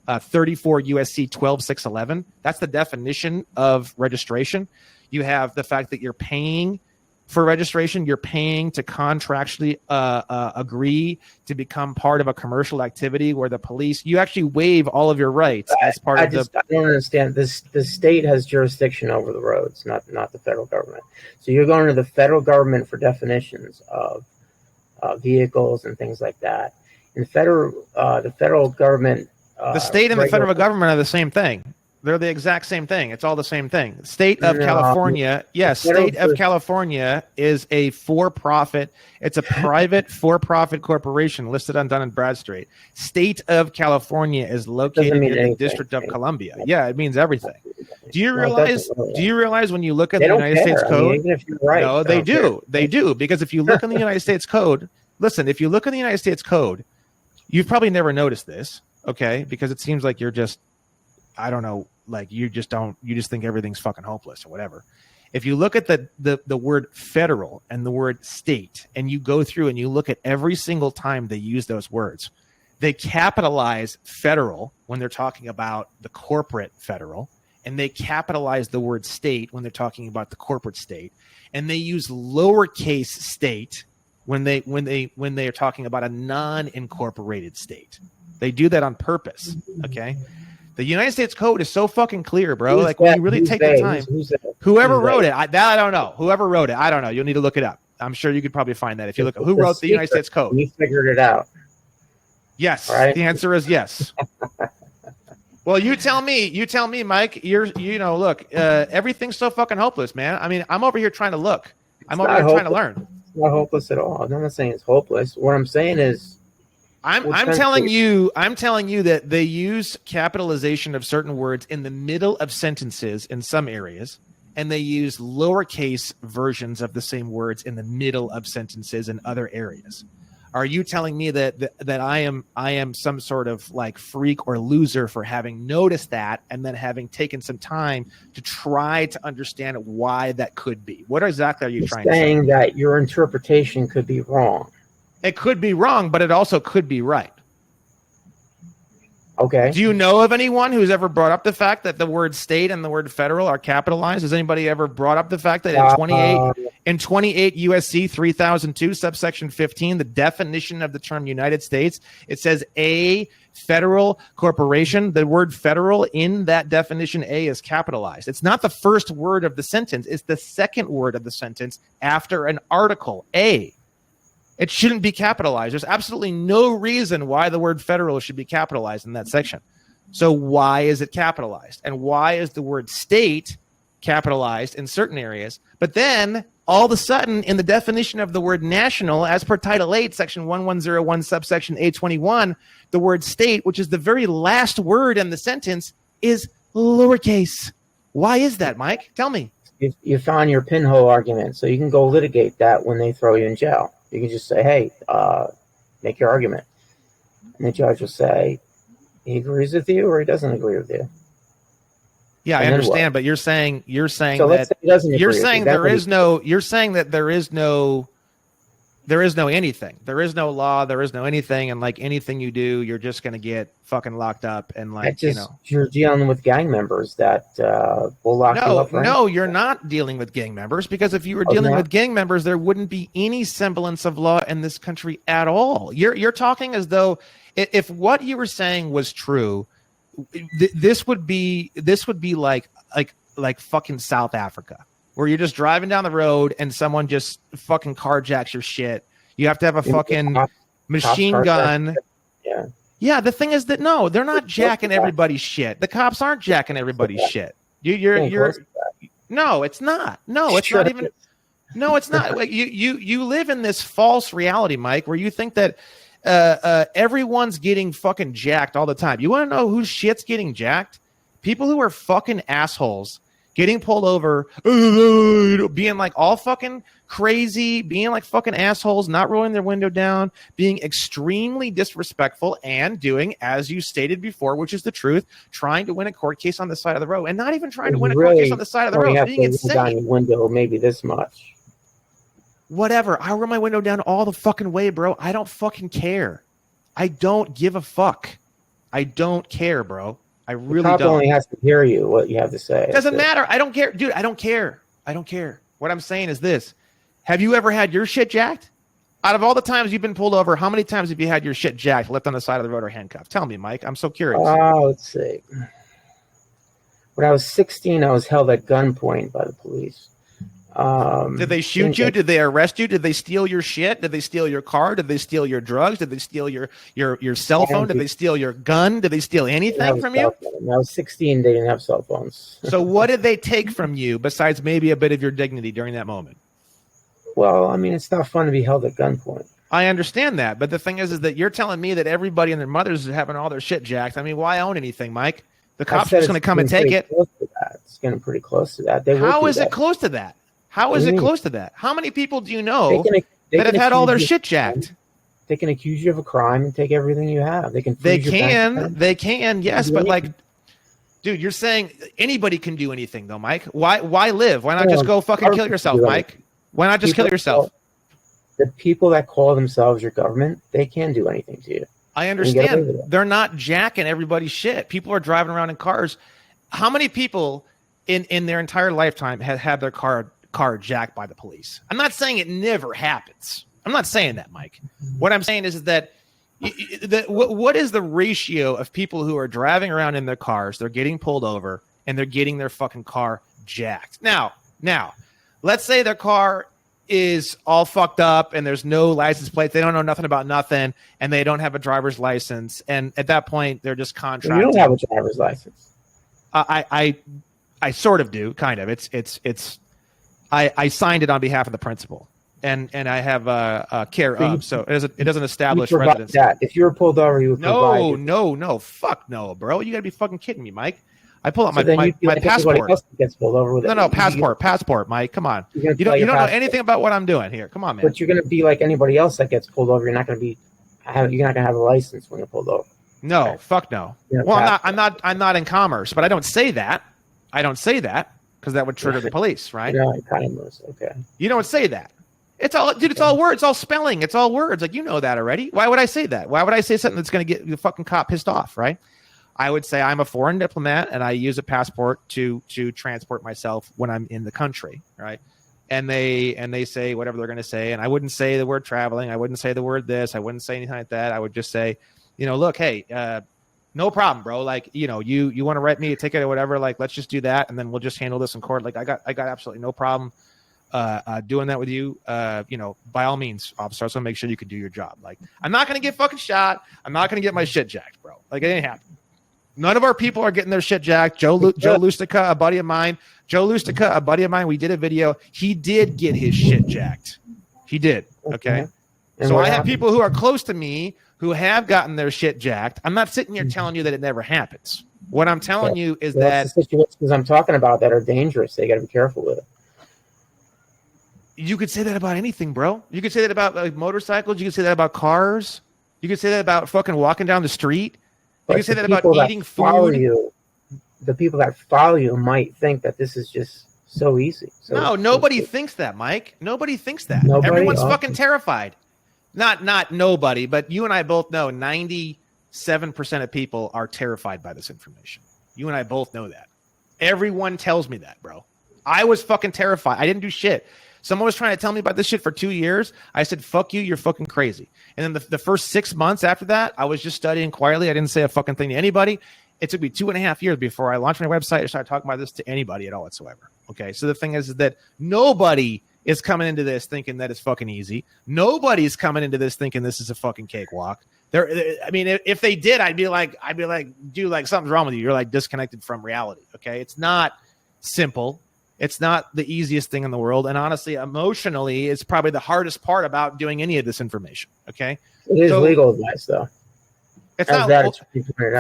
34 USC 12611. That's the definition of registration. You have the fact that you're paying for registration. You're paying to contractually agree to become part of a commercial activity where the police, you actually waive all of your rights as part of the.
I don't understand this. The state has jurisdiction over the roads, not the federal government. So you're going to the federal government for definitions of vehicles and things like that. And the federal government,
the state and the federal government are the same thing. They're the exact same thing. It's all the same thing. State of California, yes, state of California is a for-profit. It's a private for-profit corporation listed on Dun & Bradstreet. State of California is located in the District of Columbia. Yeah, it means everything. Do you realize? Do you realize when you look at the United States Code?
I mean, even if you're right,
no, they do. They do, because if you look in the United States Code, listen. If you look in the United States Code, you've probably never noticed this, okay? Because it seems like you're just, I don't know. Like you just think everything's fucking hopeless or whatever. If you look at the word federal and the word state, and you go through and you look at every single time they use those words, they capitalize federal when they're talking about the corporate federal, and they capitalize the word state when they're talking about the corporate state, and they use lowercase state when they are talking about a non-incorporated state. They do that on purpose, okay? The United States Code is so fucking clear, bro. Like when you really take the time, whoever wrote it, I don't know. Whoever wrote it, I don't know. You'll need to look it up. I'm sure you could probably find that if you look at who wrote the United States Code.
We figured it out.
Yes, right? The answer is yes. Well, you tell me, Mike. Look, everything's so fucking hopeless, man. I mean, I'm over here trying to look. I'm over here trying to learn.
It's not hopeless at all. I'm not saying it's hopeless. What I'm saying is,
I'm telling you that they use capitalization of certain words in the middle of sentences in some areas, and they use lowercase versions of the same words in the middle of sentences in other areas. Are you telling me that I am some sort of like freak or loser for having noticed that and then having taken some time to try to understand why that could be? What exactly are you trying to say?
Saying that your interpretation could be wrong.
It could be wrong, but it also could be right.
Okay.
Do you know of anyone who's ever brought up the fact that the word state and the word federal are capitalized? Has anybody ever brought up the fact that in 28 USC 3002 subsection 15, the definition of the term United States, it says a federal corporation. The word federal in that definition, A, is capitalized. It's not the first word of the sentence. It's the second word of the sentence after an article, A. It shouldn't be capitalized. There's absolutely no reason why the word federal should be capitalized in that section. So why is it capitalized? And why is the word state capitalized in certain areas? But then all of a sudden in the definition of the word national, as per Title 8, Section 1101, subsection A21, the word state, which is the very last word in the sentence, is lowercase. Why is that, Mike? Tell me.
You found your pinhole argument, so you can go litigate that when they throw you in jail. You can just say, hey, make your argument. And the judge will say, he agrees with you or he doesn't agree with you.
Yeah,
and
I understand, but you're saying
so
that
he doesn't
you're
agree
saying
with you.
you're saying that there is no anything. There is no law, there is no anything, and like anything you do, you're just gonna get fucking locked up and like
you're dealing with gang members that will lock you up.
No, you're not dealing with gang members, because if you were dealing with gang members, there wouldn't be any semblance of law in this country at all. You're talking as though if what you were saying was true, this would be like fucking South Africa, where you're just driving down the road and someone just fucking carjacks your shit. You have to have a fucking machine gun. Yeah. The thing is that no, they're not jacking everybody's shit. The cops aren't jacking everybody's shit. No, it's not. No, it's not even. No, it's not. Like, you live in this false reality, Mike, where you think that everyone's getting fucking jacked all the time. You want to know whose shit's getting jacked? People who are fucking assholes, getting pulled over, being like all fucking crazy, being like fucking assholes, not rolling their window down, being extremely disrespectful, and doing, as you stated before, which is the truth, trying to win a court case on the side of the road, and not even trying to win a court case on the side of the road, being insane.
Down your window maybe this much.
Whatever. I roll my window down all the fucking way, bro. I don't fucking care. I don't give a fuck. I don't care, bro. I
The
really
cop
don't.
only has to hear you what you have to say.
Doesn't matter. I don't care, dude. I don't care. I don't care. What I'm saying is this: have you ever had your shit jacked? Out of all the times you've been pulled over, how many times have you had your shit jacked, left on the side of the road, or handcuffed? Tell me, Mike. I'm so curious.
Let's see. When I was 16, I was held at gunpoint by the police.
Did they shoot you? Did they arrest you? Did they steal your shit? Did they steal your car? Did they steal your drugs? Did they steal your cell phone? Did they steal your gun? Did they steal anything from you?
When I was 16, they didn't have cell phones.
So what did they take from you besides maybe a bit of your dignity during that moment?
Well, I mean, it's not fun to be held at gunpoint.
I understand that, but the thing is that you're telling me that everybody and their mothers is having all their shit jacked. I mean, why own anything, Mike? The cops are just going to come and take it.
It's getting pretty close to that.
How is it close to that? How is it close to that? How many people do you know that have had all their shit jacked?
They can accuse you of a crime and take everything you have. They can,
yes, but like, dude, you're saying anybody can do anything though, Mike. Why live? Why not just go fucking kill yourself, Mike? Why not just kill yourself?
The people that call themselves your government, they can do anything to you.
I understand. They're not jacking everybody's shit. People are driving around in cars. How many people in their entire lifetime have had their car jacked by the police? I'm not saying it never happens. I'm not saying that, Mike. What I'm saying is that what is the ratio of people who are driving around in their cars, they're getting pulled over, and they're getting their fucking car jacked? Now, let's say their car is all fucked up and there's no license plates. They don't know nothing about nothing, and they don't have a driver's license. And at that point, they're just contracted.
You don't have a driver's license.
I sort of do, kind of. I signed it on behalf of the principal, and I have a care of, so it doesn't establish residency.
If you were pulled over, you would
no, fuck no, bro. You gotta be fucking kidding me, Mike. I pull out my passport.
Gets pulled over with
passport, Mike. Come on. You don't know anything about what I'm doing here. Come on, man.
But you're gonna be like anybody else that gets pulled over. You're not gonna have a license when you're pulled over.
No, okay. Fuck no. Well, I'm not in commerce, but I don't say that. Because that would trigger the police, right?
Yeah, kind of was. Okay.
You don't say that. It's all, dude. It's all words. It's all spelling. It's all words. Like, you know that already. Why would I say that? Why would I say something that's going to get the fucking cop pissed off, right? I would say I'm a foreign diplomat and I use a passport to transport myself when I'm in the country, right? And they say whatever they're going to say, and I wouldn't say the word traveling. I wouldn't say the word this. I wouldn't say anything like that. I would just say, look, hey, no problem, bro. Like, you want to write me a ticket or whatever, like, let's just do that. And then we'll just handle this in court. Like, I got absolutely no problem doing that with you. By all means, officer, so make sure you can do your job. Like, I'm not going to get fucking shot. I'm not going to get my shit jacked, bro. Like, it ain't happening. None of our people are getting their shit jacked. Joe Lustica, a buddy of mine, we did a video. He did get his shit jacked. He did. Okay. So I have people who are close to me who have gotten their shit jacked. I'm not sitting here telling you that it never happens. What I'm telling you is that
the situations I'm talking about that are dangerous. They got to be careful with it.
You could say that about anything, bro. You could say that about motorcycles. You could say that about cars. You could say that about fucking walking down the street. You could say that about eating food.
The people that follow you might think that this is just so easy.
No, nobody thinks that, Mike. Nobody thinks that. Everyone's fucking terrified. Not nobody, but you and I both know 97% of people are terrified by this information. You and I both know that. Everyone tells me that, bro. I was fucking terrified. I didn't do shit. Someone was trying to tell me about this shit for 2 years. I said, fuck you, you're fucking crazy. And then the first 6 months after that, I was just studying quietly. I didn't say a fucking thing to anybody. It took me 2.5 years before I launched my website and started talking about this to anybody at all whatsoever. Okay, so the thing is that nobody is coming into this thinking that it's fucking easy. Nobody's coming into this thinking this is a fucking cakewalk. I mean, if they did, I'd be like, dude, like, something's wrong with you. You're like disconnected from reality. Okay, it's not simple. It's not the easiest thing in the world. And honestly, emotionally, it's probably the hardest part about doing any of this information. Okay.
It is legal advice, though.
It's not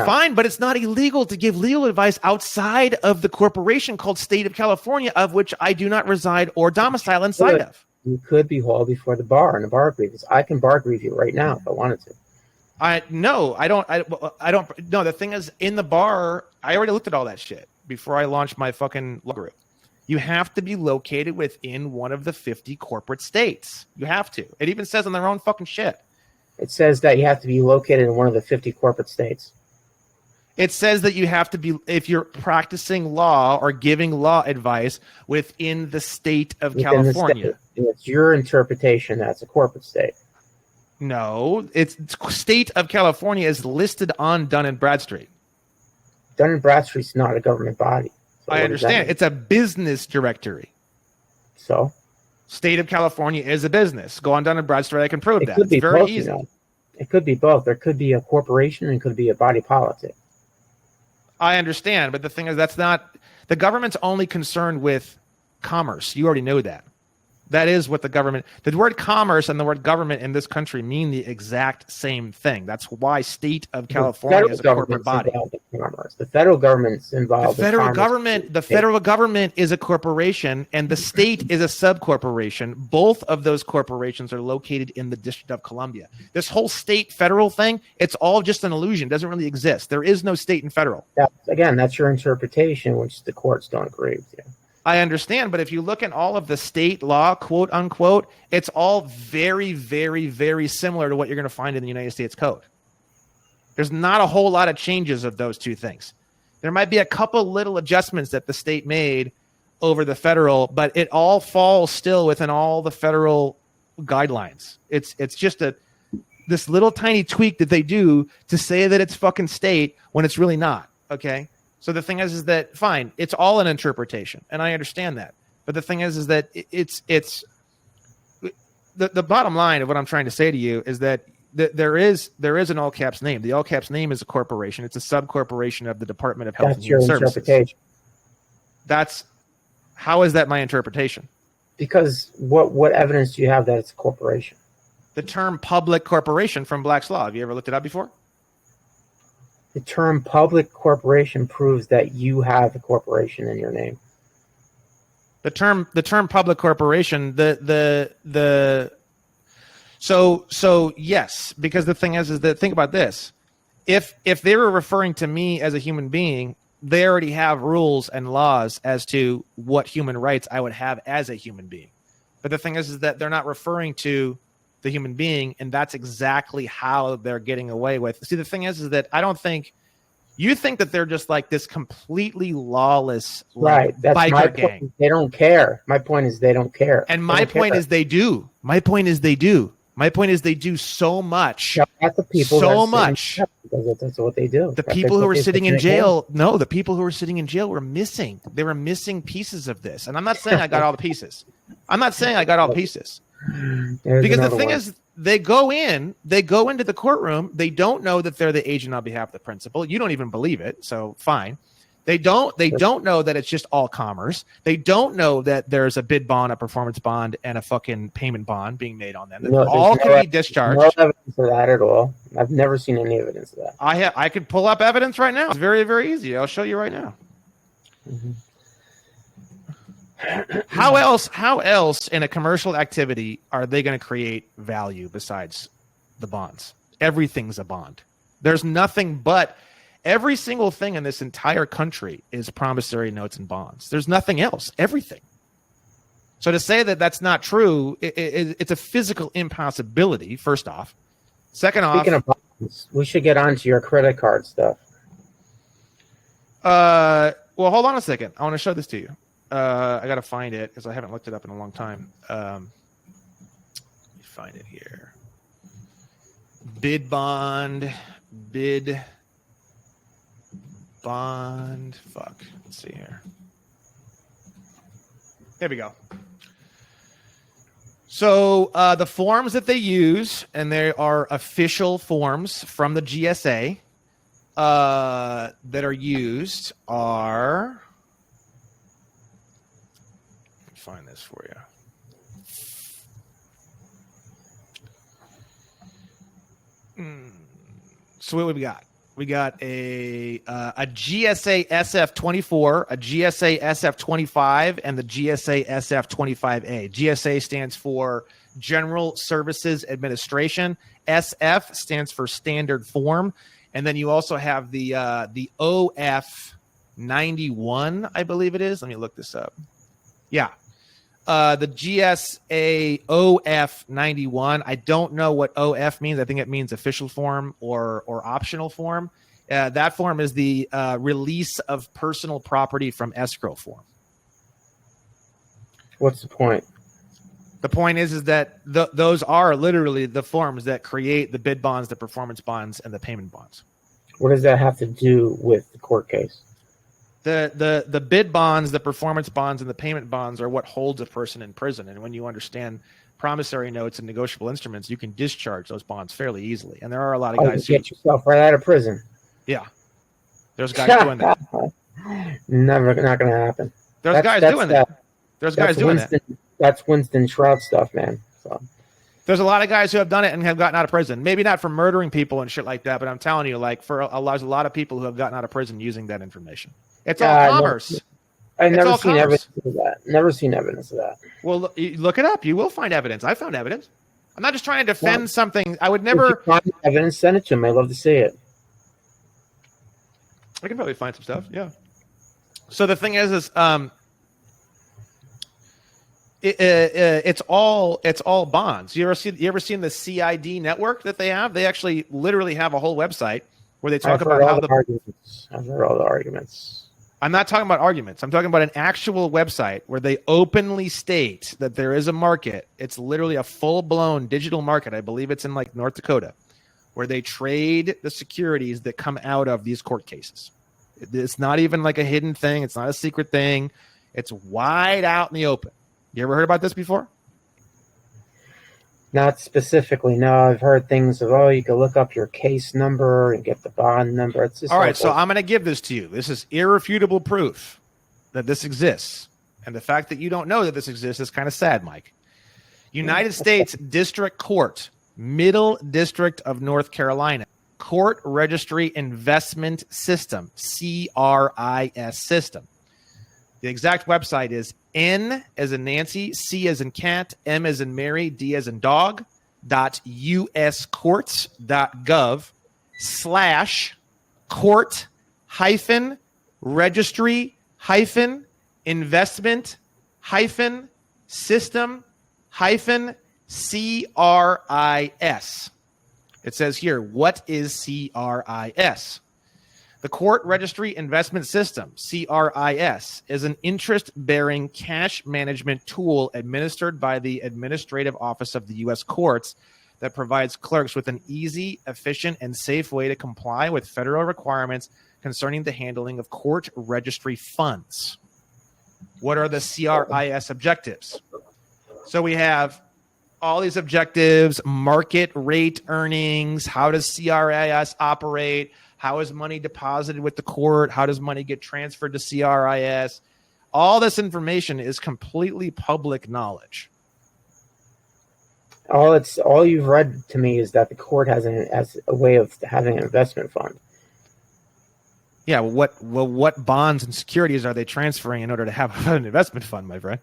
fine, but it's not illegal to give legal advice outside of the corporation called State of California, of which I do not reside or domicile inside of.
You could be hauled before the bar in a bar grievance. I can bar grieve you right now if I wanted to.
I don't. No, the thing is, in the bar, I already looked at all that shit before I launched my fucking law group. You have to be located within one of the 50 corporate states. You have to. It even says on their own fucking shit.
It says that you have to be located in one of the 50 corporate states.
It says that you have to be, if you're practicing law or giving law advice within the state of California.
And it's your interpretation that's a corporate state.
No, it's state of California is listed on Dun & Bradstreet.
Dun & Bradstreet's not a government body. So
I understand. It's a business directory.
So?
State of California is a business. Go on Dun & Bradstreet. I can prove that.
Could be
it's very
both,
easy.
You know. It could be both. There could be a corporation and could be a body politic.
I understand, but the thing is, that's not the government's only concerned with commerce. You already know that. That is what the government, the word commerce and the word government in this country mean the exact same thing. That's why state of California is a corporate body.
The federal government's involved.
The federal government is a corporation and the state is a sub-corporation. Both of those corporations are located in the District of Columbia. This whole state federal thing, it's all just an illusion. It doesn't really exist. There is no state and federal.
That's your interpretation, which the courts don't agree with you.
I understand, but if you look at all of the state law, quote unquote, it's all very, very, very similar to what you're going to find in the United States Code. There's not a whole lot of changes of those two things. There might be a couple little adjustments that the state made over the federal, but it all falls still within all the federal guidelines. It's just this little tiny tweak that they do to say that it's fucking state when it's really not. Okay. So the thing is that fine, it's all an interpretation, and I understand that. But the thing is that it's the bottom line of what I'm trying to say to you is that there is an all caps name. The all caps name is a corporation. It's a sub corporation of the Department of Health and Human Services. How is that my interpretation?
Because what evidence do you have that it's a corporation?
The term public corporation from Black's Law. Have you ever looked it up before?
The term public corporation proves that you have a corporation in your name.
The term public corporation, so yes, because the thing is that think about this. If they were referring to me as a human being, they already have rules and laws as to what human rights I would have as a human being. But the thing is that they're not referring to the human being, and that's exactly how they're getting away with. See, the thing is that I don't think you think that they're just like this completely lawless
right. That's
biker
my
gang.
Point. They don't care. My point is they don't care.
And my point is they do. My point is they do. My point is they do so much.
That's the people
so much.
Because that's what they do.
The people who were sitting in jail. No, the people who were sitting in jail were missing. They were missing pieces of this. And I'm not saying I got all the pieces. Because the thing is, they go into the courtroom. They don't know that they're the agent on behalf of the principal. You don't even believe it. So fine. They don't know that it's just all commerce. They don't know that there's a bid bond, a performance bond, and a fucking payment bond being made on them. All can be discharged.
No evidence of that at all. I've never seen any evidence of that.
I could pull up evidence right now. It's very, very easy. I'll show you right now.
Mm-hmm.
How else in a commercial activity are they going to create value besides the bonds? Everything's a bond. There's nothing but every single thing in this entire country is promissory notes and bonds. There's nothing else. Everything. So to say that that's not true, it's a physical impossibility, first off. Second off,
speaking of bonds, we should get on to your credit card stuff.
Well, hold on a second. I want to show this to you. I got to find it because I haven't looked it up in a long time. Let me find it here. Bid bond. Fuck. Let's see here. There we go. So the forms that they use, and they are official forms from the GSA that are used are... find this for you. So what we got? We got a GSA SF24, a GSA SF25, and the GSA SF25A. GSA stands for General Services Administration. SF stands for Standard Form, and then you also have the OF91, I believe it is. Let me look this up. Yeah. The GSA OF91. I don't know what OF means. I think it means official form or optional form. That form is the release of personal property from escrow form.
What's the point?
The point is that those are literally the forms that create the bid bonds, the performance bonds, and the payment bonds.
What does that have to do with the court case?
The bid bonds, the performance bonds, and the payment bonds are what holds a person in prison. And when you understand promissory notes and negotiable instruments, you can discharge those bonds fairly easily. And there are a lot of guys
who get yourself right out of prison.
Yeah, there's guys doing that.
Never, not going to happen.
There's guys doing that. There's guys doing that.
That's Winston Shroud stuff, man. So
there's a lot of guys who have done it and have gotten out of prison. Maybe not for murdering people and shit like that, but I'm telling you, like there's a lot of people who have gotten out of prison using that information. It's all commerce.
I've never seen evidence of that. Never seen evidence of that.
Well, look it up. You will find evidence. I found evidence. I'm not just trying to defend something. I would never.
If you find evidence, send it to me. I'd love to see it.
I can probably find some stuff. Yeah. So the thing is it's all bonds. You ever seen the CID network that they have? They actually literally have a whole website where they talk about how
I've heard all the arguments.
I'm not talking about arguments. I'm talking about an actual website where they openly state that there is a market. It's literally a full-blown digital market. I believe it's in like North Dakota, where they trade the securities that come out of these court cases. It's not even like a hidden thing. It's not a secret thing. It's wide out in the open. You ever heard about this before?
Not specifically. No, I've heard things of, you can look up your case number and get the bond number. It's just
all right. So I'm going to give this to you. This is irrefutable proof that this exists. And the fact that you don't know that this exists is kind of sad, Mike. United States District Court, Middle District of North Carolina, Court Registry Investment System, CRIS system. The exact website is N as in Nancy, C as in cat, M as in Mary, D as in dog, .uscourts.gov/court hyphen registry hyphen investment hyphen system hyphen CRIS. It says here, what is CRIS? The Court Registry Investment System, CRIS, is an interest-bearing cash management tool administered by the Administrative Office of the U.S. Courts that provides clerks with an easy, efficient, and safe way to comply with federal requirements concerning the handling of court registry funds. What are the CRIS objectives? So we have all these objectives: market rate earnings, how does CRIS operate, how is money deposited with the court, how does money get transferred to CRIS. All this information is completely public knowledge.
All you've read to me is that the court has a way of having an investment fund.
Yeah, what bonds and securities are they transferring in order to have an investment fund, my friend?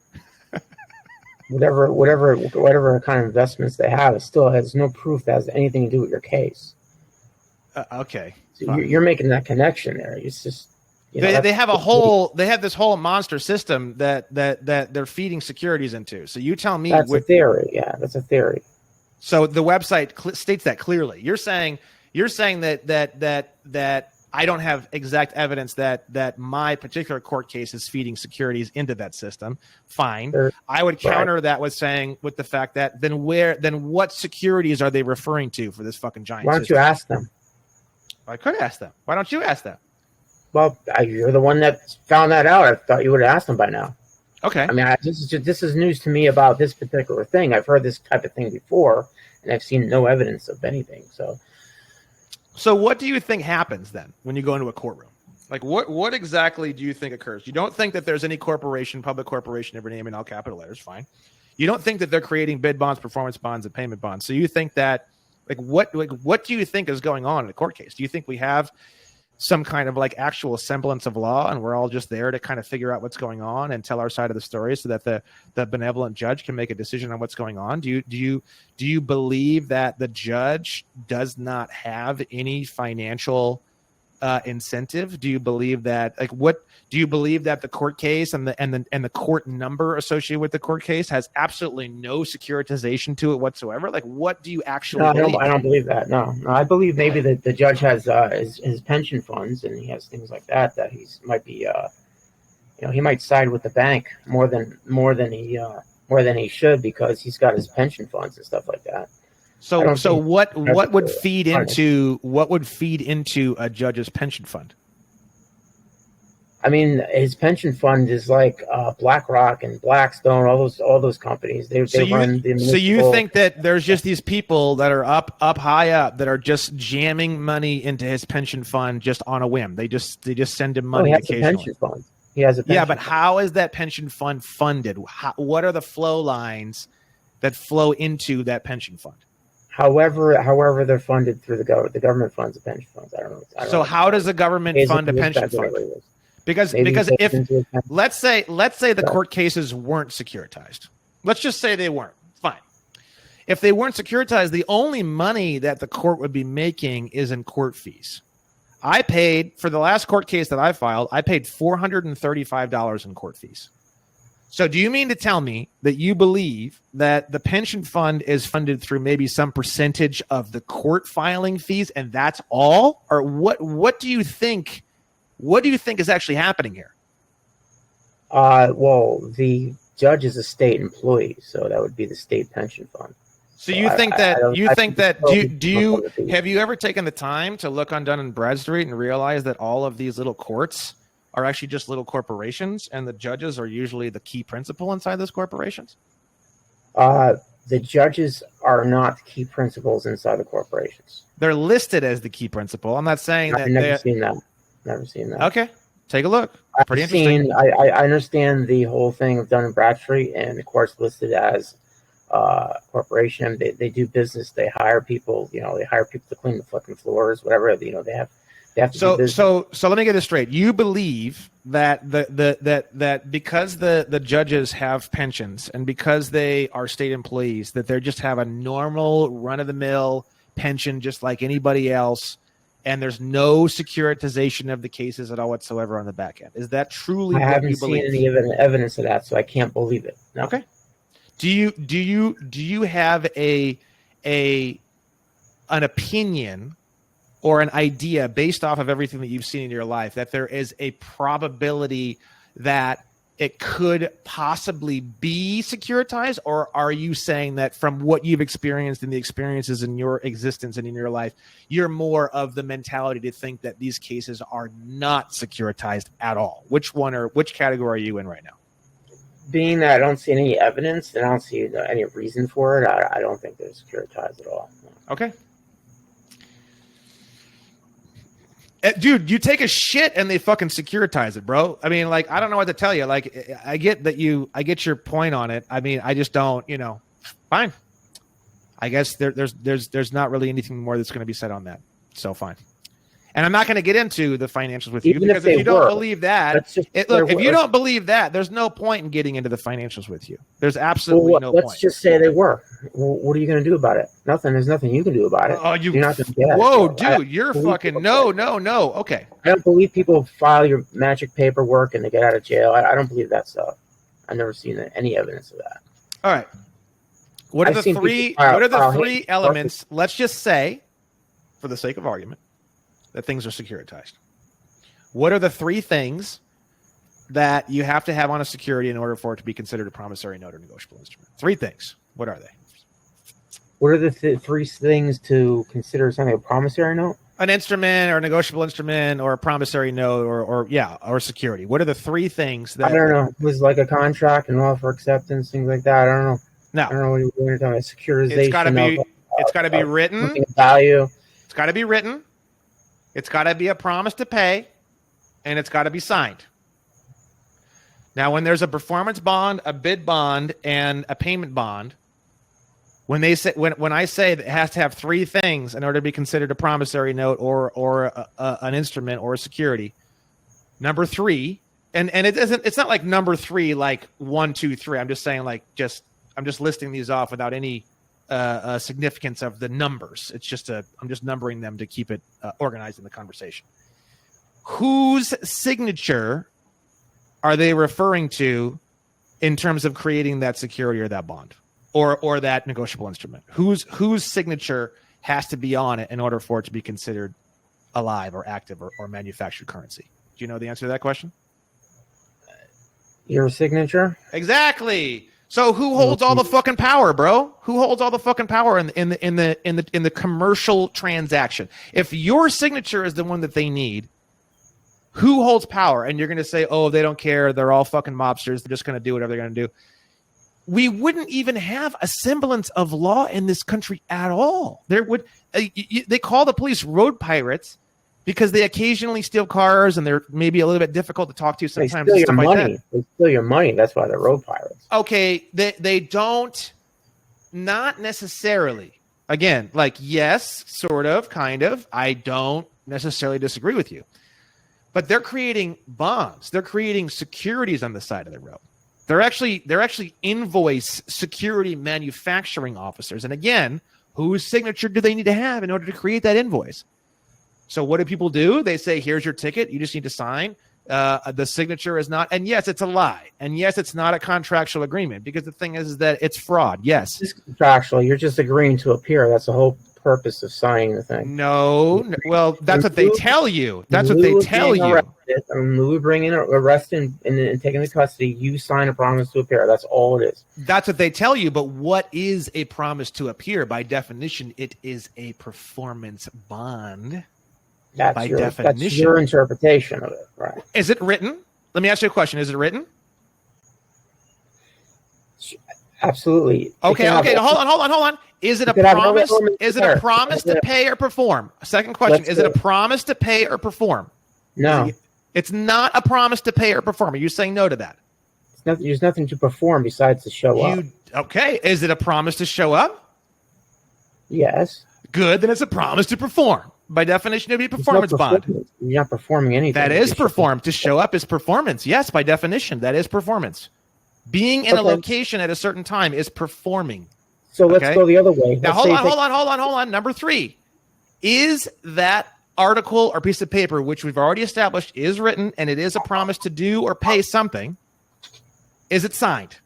Whatever kind of investments they have, it still has no proof that has anything to do with your case.
Okay,
so you're making that connection there. It's just
they have this whole monster system that they're feeding securities into. So you tell me
that's a theory. Yeah, that's a theory.
So the website states that clearly. You're saying that I don't have exact evidence that my particular court case is feeding securities into that system. Fine. I would counter that with saying, with the fact that then what securities are they referring to for this fucking giant
Why don't
system?
you ask them?
I could ask them. Why don't you ask them?
Well, you're the one that found that out. I thought you would have asked them by now.
Okay.
I mean, this is news to me about this particular thing. I've heard this type of thing before, and I've seen no evidence of anything.
So what do you think happens then when you go into a courtroom? Like what exactly do you think occurs? You don't think that there's any corporation, public corporation, every name in all capital letters, fine. You don't think that they're creating bid bonds, performance bonds, and payment bonds. So you think that what do you think is going on in a court case? Do you think we have some kind of like actual semblance of law and we're all just there to kind of figure out what's going on and tell our side of the story so that the benevolent judge can make a decision on what's going on? Do you believe that the judge does not have any financial incentive? Do you believe that, like, what do you believe that the court case and the court number associated with the court case has absolutely no securitization to it whatsoever? Like, what do you actually
No,
believe?
I don't believe that. No, I believe maybe that the judge has his pension funds and he has things like that he's might be he might side with the bank more than he should because he's got his pension funds and stuff like that.
So what would feed into a judge's pension fund?
I mean, his pension fund is like BlackRock and Blackstone, all those companies. They run the
So you think that there's just these people that are up high up that are just jamming money into his pension fund just on a whim? They just send him money occasionally.
Pension fund. He has a pension
but
fund.
How is that pension fund funded? What are the flow lines that flow into that pension fund?
However, they're funded through the government. The government funds the pension funds. I don't know.
How does the government fund a pension fund? Because if let's say the court cases weren't securitized. Let's just say they weren't. Fine. If they weren't securitized, the only money that the court would be making is in court fees. I paid for the last court case that I filed, I paid $435 in court fees. So do you mean to tell me that you believe that the pension fund is funded through maybe some percentage of the court filing fees and that's all? Or what do you think is actually happening here?
Well, the judge is a state employee, so that would be the state pension fund.
So you think have you ever taken the time to look on Dun & Bradstreet and realize that all of these little courts are actually just little corporations and the judges are usually the key principal inside those corporations?
The judges are not key principals inside the corporations.
They're listed as the key principal. I'm not saying that.
I've never seen that. Never seen that.
Okay. Take a look. Pretty
interesting. I understand the whole thing of Dun & Bradstreet, and of course listed as corporation. They do business. They hire people. They hire people to clean the fucking floors, whatever. They have to do business.
So let me get this straight. You believe that that because the judges have pensions and because they are state employees, that they just have a normal run of the mill pension just like anybody else, and there's no securitization of the cases at all whatsoever on the back end. Is that truly what you believe? I haven't
seen any evidence of that, so I can't believe it. No.
Okay. Do you have an opinion or an idea based off of everything that you've seen in your life that there is a probability that it could possibly be securitized? Or are you saying that from what you've experienced and the experiences in your existence and in your life, you're more of the mentality to think that these cases are not securitized at all? Which category are you in right now?
Being that I don't see any evidence and I don't see any reason for it, I don't think they're securitized at all.
Okay. Dude, you take a shit and they fucking securitize it, bro. I mean, like, I don't know what to tell you. Like, I get your point on it. I mean, I just don't, fine. I guess there's not really anything more that's going to be said on that. So fine. And I'm not going to get into the financials with you because if you don't believe that, if you don't believe that, there's no point in getting into the financials with you. There's absolutely no point.
Let's just say they were. What are you going to do about it? Nothing. There's nothing you can do about it.
Oh, you're not going to get it. Whoa, dude, you're fucking no. Okay.
I don't believe people file your magic paperwork and they get out of jail. I don't believe that stuff. I've never seen any evidence of that.
All right. What are the three elements? Let's just say, for the sake of argument, that things are securitized. What are the three things that you have to have on a security in order for it to be considered a promissory note or negotiable instrument? Three things. What are they?
What are the three things to consider something a promissory note?
An instrument or a negotiable instrument or a promissory note or security. What are the three things that...
I don't know. It was like a contract and offer acceptance, things like that. I don't know.
No.
I don't know what you're talking about. Securitization.
It's got to be written.
Value.
It's got to be written. It's got to be a promise to pay, and it's got to be signed. Now, when there's a performance bond, a bid bond, and a payment bond, when I say that it has to have three things in order to be considered a promissory note or an instrument or a security, number three, and it's not like number three like 1, 2, 3. I'm just saying I'm just listing these off without any significance of the numbers. It's just I'm just numbering them to keep it organized in the conversation. whose signature are they referring to in terms of creating that security or that bond or that negotiable instrument? Whose signature has to be on it in order for it to be considered alive or active or manufactured currency? Do you know the answer to that question?
Your signature?
Exactly. So who holds all the fucking power, bro? Who holds all the fucking power in the commercial transaction? If your signature is the one that they need, who holds power? And you're going to say, oh, they don't care. They're all fucking mobsters. They're just going to do whatever they're going to do. We wouldn't even have a semblance of law in this country at all. There would they call the police road pirates because they occasionally steal cars and they're maybe a little bit difficult to talk to sometimes.
They steal your money. They steal your money. That's why they're road pirates.
Okay, they don't, not necessarily. Again, like, yes, sort of, kind of. I don't necessarily disagree with you. But they're creating bonds. They're creating securities on the side of the road. They're actually invoice security manufacturing officers. And again, whose signature do they need to have in order to create that invoice? So what do people do? They say, here's your ticket. You just need to sign. The signature is not. And yes, it's a lie. And yes, it's not a contractual agreement because the thing is that it's fraud. Yes.
It's contractual. You're just agreeing to appear. That's the whole purpose of signing the thing.
No. Well, that's what they tell you. That's what they tell you.
In lieu of bringing arrest and taking the custody, you sign a promise to appear. That's all it is.
That's what they tell you. But what is a promise to appear? By definition, it is a performance bond.
That's your interpretation of it, right?
Is it written? Let me ask you a question. Is it written?
Absolutely.
Okay. Hold on. Is it a promise? Is it a promise to pay or perform? Second question. Is it a promise to pay or perform?
No.
It's not a promise to pay or perform. Are you saying no to that?
There's nothing to perform besides to show up.
Okay. Is it a promise to show up?
Yes.
Good. Then it's a promise to perform. By definition, it would be a performance bond.
You're not performing anything.
That is perform. To show up is performance. Yes, by definition, that is performance. Being in a location at a certain time is performing.
So let's go the other way.
Now, hold on. Number 3. Is that article or piece of paper, which we've already established is written and it is a promise to do or pay something, is it signed?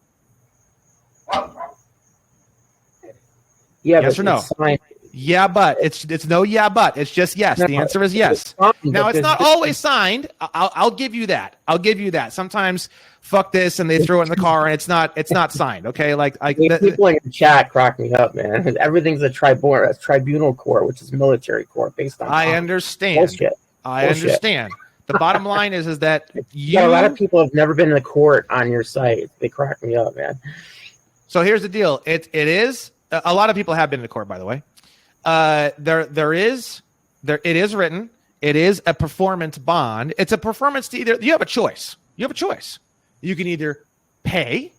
Yeah,
yes or no?
Signed.
Yeah, but it's no yeah, but it's just yes. The answer is yes. Now it's not always signed. I'll give you that. Sometimes fuck this and they throw it in the car and it's not signed. Okay,
people in the chat crack me up, man. Everything's a tribunal court, which is military court based on.
I understand.
Bullshit.
I understand. The bottom line is that
a lot of people have never been to court on your site. They crack me up, man.
So here's the deal. It is a lot of people have been to court, by the way. It is written. It is a performance bond. It's a performance to you have a choice. You can either pay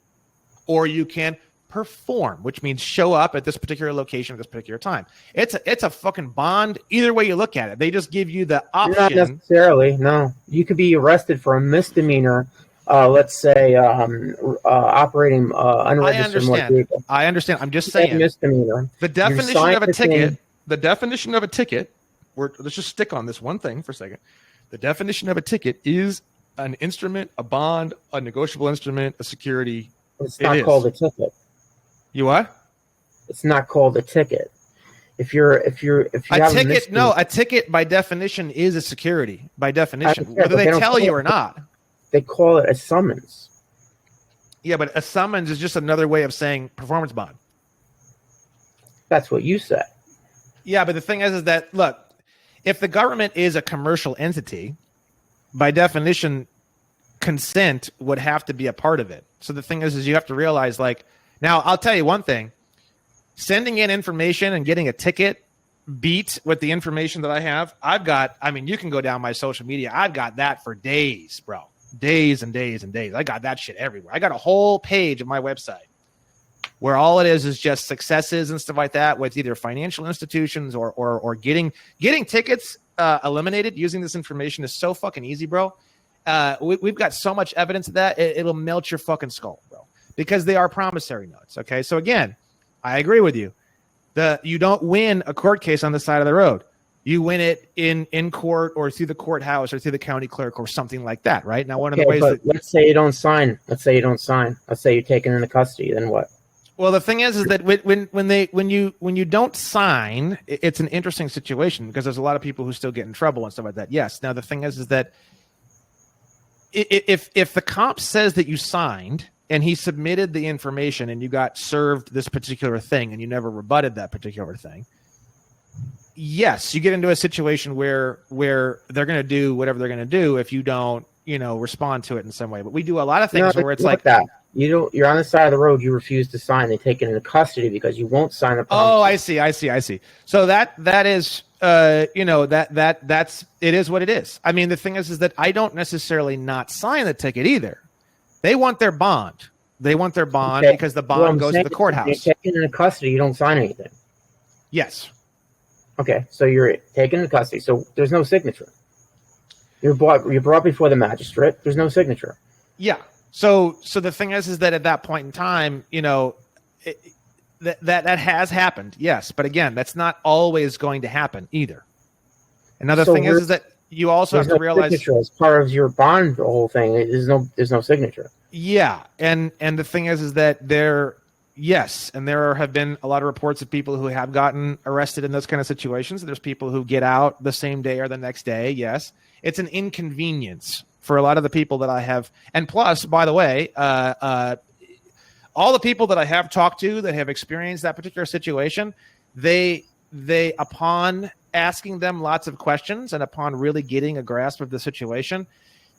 or you can perform, which means show up at this particular location at this particular time. It's a fucking bond. Either way you look at it, they just give you the option.
Not necessarily. No, you could be arrested for a misdemeanor. Let's say operating unregistered motor vehicle.
I understand. I'm just saying
misdemeanor.
The definition of a ticket. The definition of a ticket. Let's just stick on this one thing for a second. The definition of a ticket is an instrument, a bond, a negotiable instrument, a security.
It's not called a ticket.
You what?
It's not called a ticket. If you have a ticket,
a ticket by definition is a security by definition, whether they tell you or not.
They call it a summons.
Yeah, but a summons is just another way of saying performance bond.
That's what you said.
Yeah, but the thing is that, look, if the government is a commercial entity, by definition, consent would have to be a part of it. So the thing is you have to realize, now I'll tell you one thing. Sending in information and getting a ticket beat with the information that I have, you can go down my social media. I've got that for days, bro. Days and days and days. I got that shit everywhere. I got a whole page of my website where all it is just successes and stuff like that with either financial institutions or getting tickets eliminated using this information is so fucking easy, bro. We've got so much evidence of that. It'll melt your fucking skull, bro, because they are promissory notes. Okay. So again, I agree with you. You don't win a court case on the side of the road. You win it in court or through the courthouse or through the county clerk or something like that, right? Now, one of the ways
but let's say you don't sign. Let's say you're taken into custody. Then what?
Well, the thing is that when you don't sign, it's an interesting situation because there's a lot of people who still get in trouble and stuff like that. Yes. Now the thing is that if the cop says that you signed and he submitted the information and you got served this particular thing and you never rebutted that particular thing, yes, you get into a situation where they're going to do whatever they're going to do if you don't, respond to it in some way. But we do a lot of things where it's like
that. You're on the side of the road. You refuse to sign. They take it into custody because you won't sign the promise.
Oh, I see. So that is, that's it is what it is. I mean, the thing is that I don't necessarily not sign the ticket either. They want their bond. Because the bond goes to the courthouse.
You're taken into custody. You don't sign anything.
Yes.
Okay, so you're taken into custody. So there's no signature. You're brought before the magistrate. There's no signature.
Yeah. So the thing is that at that point in time, that has happened. Yes, but again, that's not always going to happen either. Another thing is that you also have to realize
as part of your bond, the whole thing. There's no signature.
Yeah, and the thing is that there have been a lot of reports of people who have gotten arrested in those kind of situations. There's people who get out the same day or the next day. Yes, it's an inconvenience for a lot of the people that I have. And plus, by the way, all the people that I have talked to that have experienced that particular situation, they upon asking them lots of questions and upon really getting a grasp of the situation,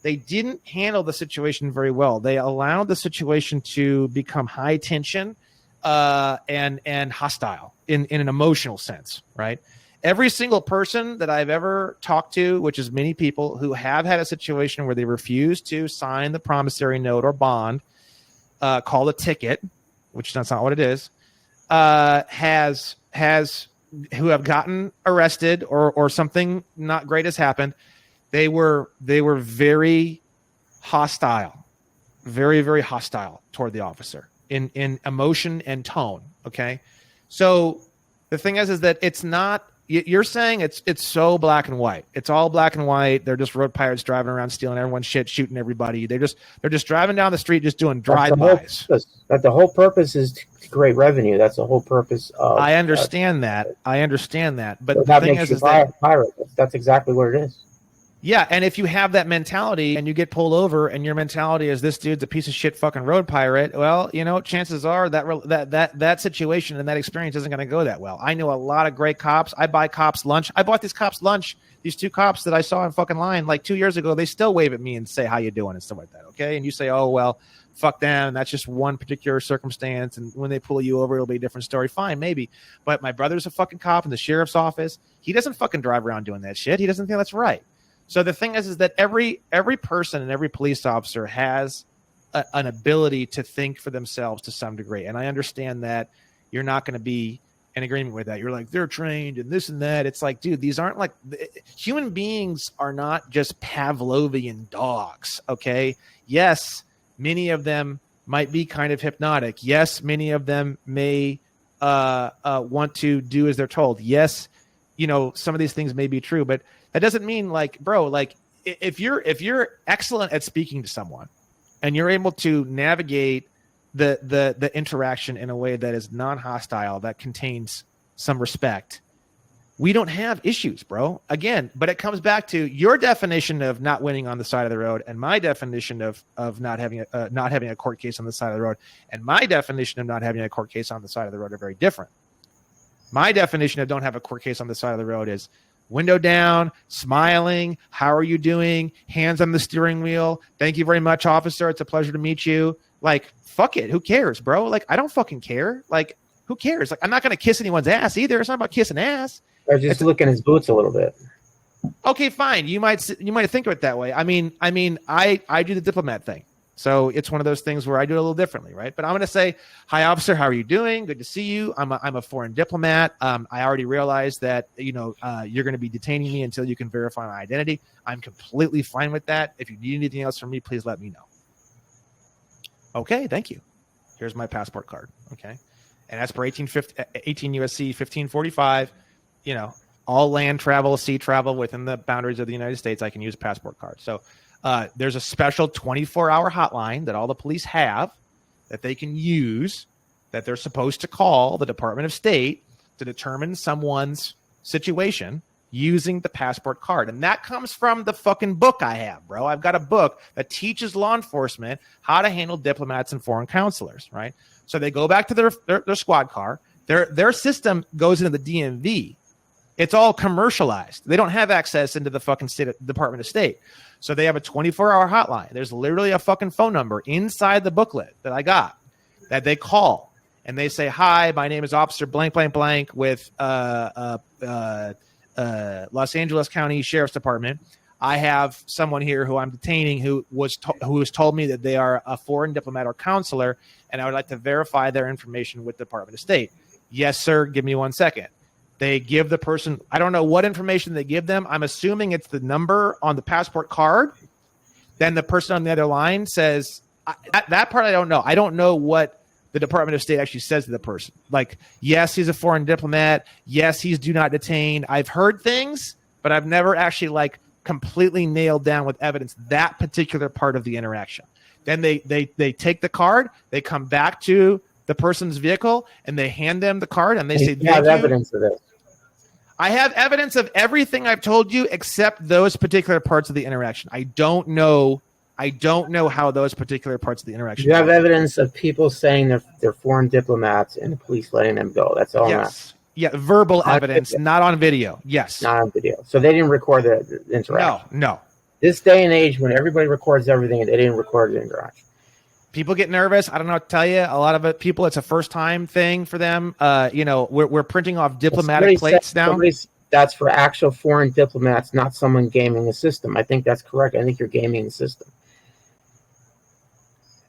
they didn't handle the situation very well. They allowed the situation to become high tension and hostile in an emotional sense, right? Every single person that I've ever talked to, which is many people who have had a situation where they refuse to sign the promissory note or bond, called a ticket, which that's not what it is, who have gotten arrested or something not great has happened. They were very hostile, very, very hostile toward the officer in emotion and tone. Okay. So the thing is that it's not, you're saying it's so black and white. It's all black and white. They're just road pirates driving around, stealing everyone's shit, shooting everybody. They're just driving down the street, just doing drive-bys.
The whole purpose is to create revenue. That's the whole purpose of.
I understand that. But
so
the thing is
that pirate. That's exactly what it is.
Yeah, and if you have that mentality and you get pulled over and your mentality is this dude's a piece of shit fucking road pirate, well, chances are that situation and that experience isn't going to go that well. I know a lot of great cops. I buy cops lunch. I bought these cops lunch. These two cops that I saw in fucking line like 2 years ago, they still wave at me and say, how you doing and stuff like that, okay? And you say, oh, well, fuck them. That's just one particular circumstance. And when they pull you over, it'll be a different story. Fine, maybe. But my brother's a fucking cop in the sheriff's office. He doesn't fucking drive around doing that shit. He doesn't think that's right. So the thing is that every person and every police officer has an ability to think for themselves to some degree. And I understand that you're not going to be in agreement with that. You're like, they're trained and this and that. It's like, dude, these aren't like human beings are not just Pavlovian dogs. Okay. Yes. Many of them might be kind of hypnotic. Yes. Many of them may want to do as they're told. Yes. Some of these things may be true, but that doesn't mean like, bro, like if you're excellent at speaking to someone and you're able to navigate the interaction in a way that is non-hostile, that contains some respect, we don't have issues, bro. Again, but it comes back to your definition of not winning on the side of the road and my definition of not having a court case on the side of the road and my definition of not having a court case on the side of the road are very different. My definition of don't have a court case on the side of the road is window down, smiling. How are you doing? Hands on the steering wheel. Thank you very much, officer. It's a pleasure to meet you. Like, fuck it. Who cares, bro? Like, I don't fucking care. Like, who cares? Like, I'm not going to kiss anyone's ass either. It's not about kissing ass.
Or just look in his boots a little bit.
Okay, fine. You might think of it that way. I mean, I do the diplomat thing. So it's one of those things where I do it a little differently, right? But I'm going to say, hi, officer, how are you doing? Good to see you. I'm a foreign diplomat. I already realized that, you're going to be detaining me until you can verify my identity. I'm completely fine with that. If you need anything else from me, please let me know. Okay, thank you. Here's my passport card. Okay. And as per 18 USC 1545, all land travel, sea travel within the boundaries of the United States, I can use a passport card. So there's a special 24-hour hotline that all the police have that they can use, that they're supposed to call the Department of State to determine someone's situation using the passport card. And that comes from the fucking book I have, bro. I've got a book that teaches law enforcement how to handle diplomats and foreign counselors, right? So they go back to their squad car. Their system goes into the DMV. It's all commercialized. They don't have access into the fucking Department of State. So they have a 24-hour hotline. There's literally a fucking phone number inside the booklet that I got that they call. And they say, hi, my name is Officer blank, blank, blank with Los Angeles County Sheriff's Department. I have someone here who I'm detaining who has told me that they are a foreign diplomat or counselor, and I would like to verify their information with the Department of State. Yes, sir. Give me 1 second. They give the person, I don't know what information they give them. I'm assuming it's the number on the passport card. Then the person on the other line says, that part I don't know. I don't know what the Department of State actually says to the person. Like, yes, he's a foreign diplomat. Yes, he's do not detain. I've heard things, but I've never actually like completely nailed down with evidence that particular part of the interaction. Then they take the card, they come back to the person's vehicle, and they hand them the card, and they say,
you have evidence of this.
I have evidence of everything I've told you except those particular parts of the interaction. I don't know how those particular parts of the interaction.
You have evidence of people saying they're foreign diplomats and the police letting them go. That's all.
Yes. Yeah, verbal evidence, not on video. Yes.
Not on video. So they didn't record the interaction.
No.
This day and age, when everybody records everything, they didn't record the interaction.
People get nervous. I don't know what to tell you. A lot of people, it's a first-time thing for them. We're printing off diplomatic plates now.
That's for actual foreign diplomats, not someone gaming the system. I think that's correct. I think you're gaming the system.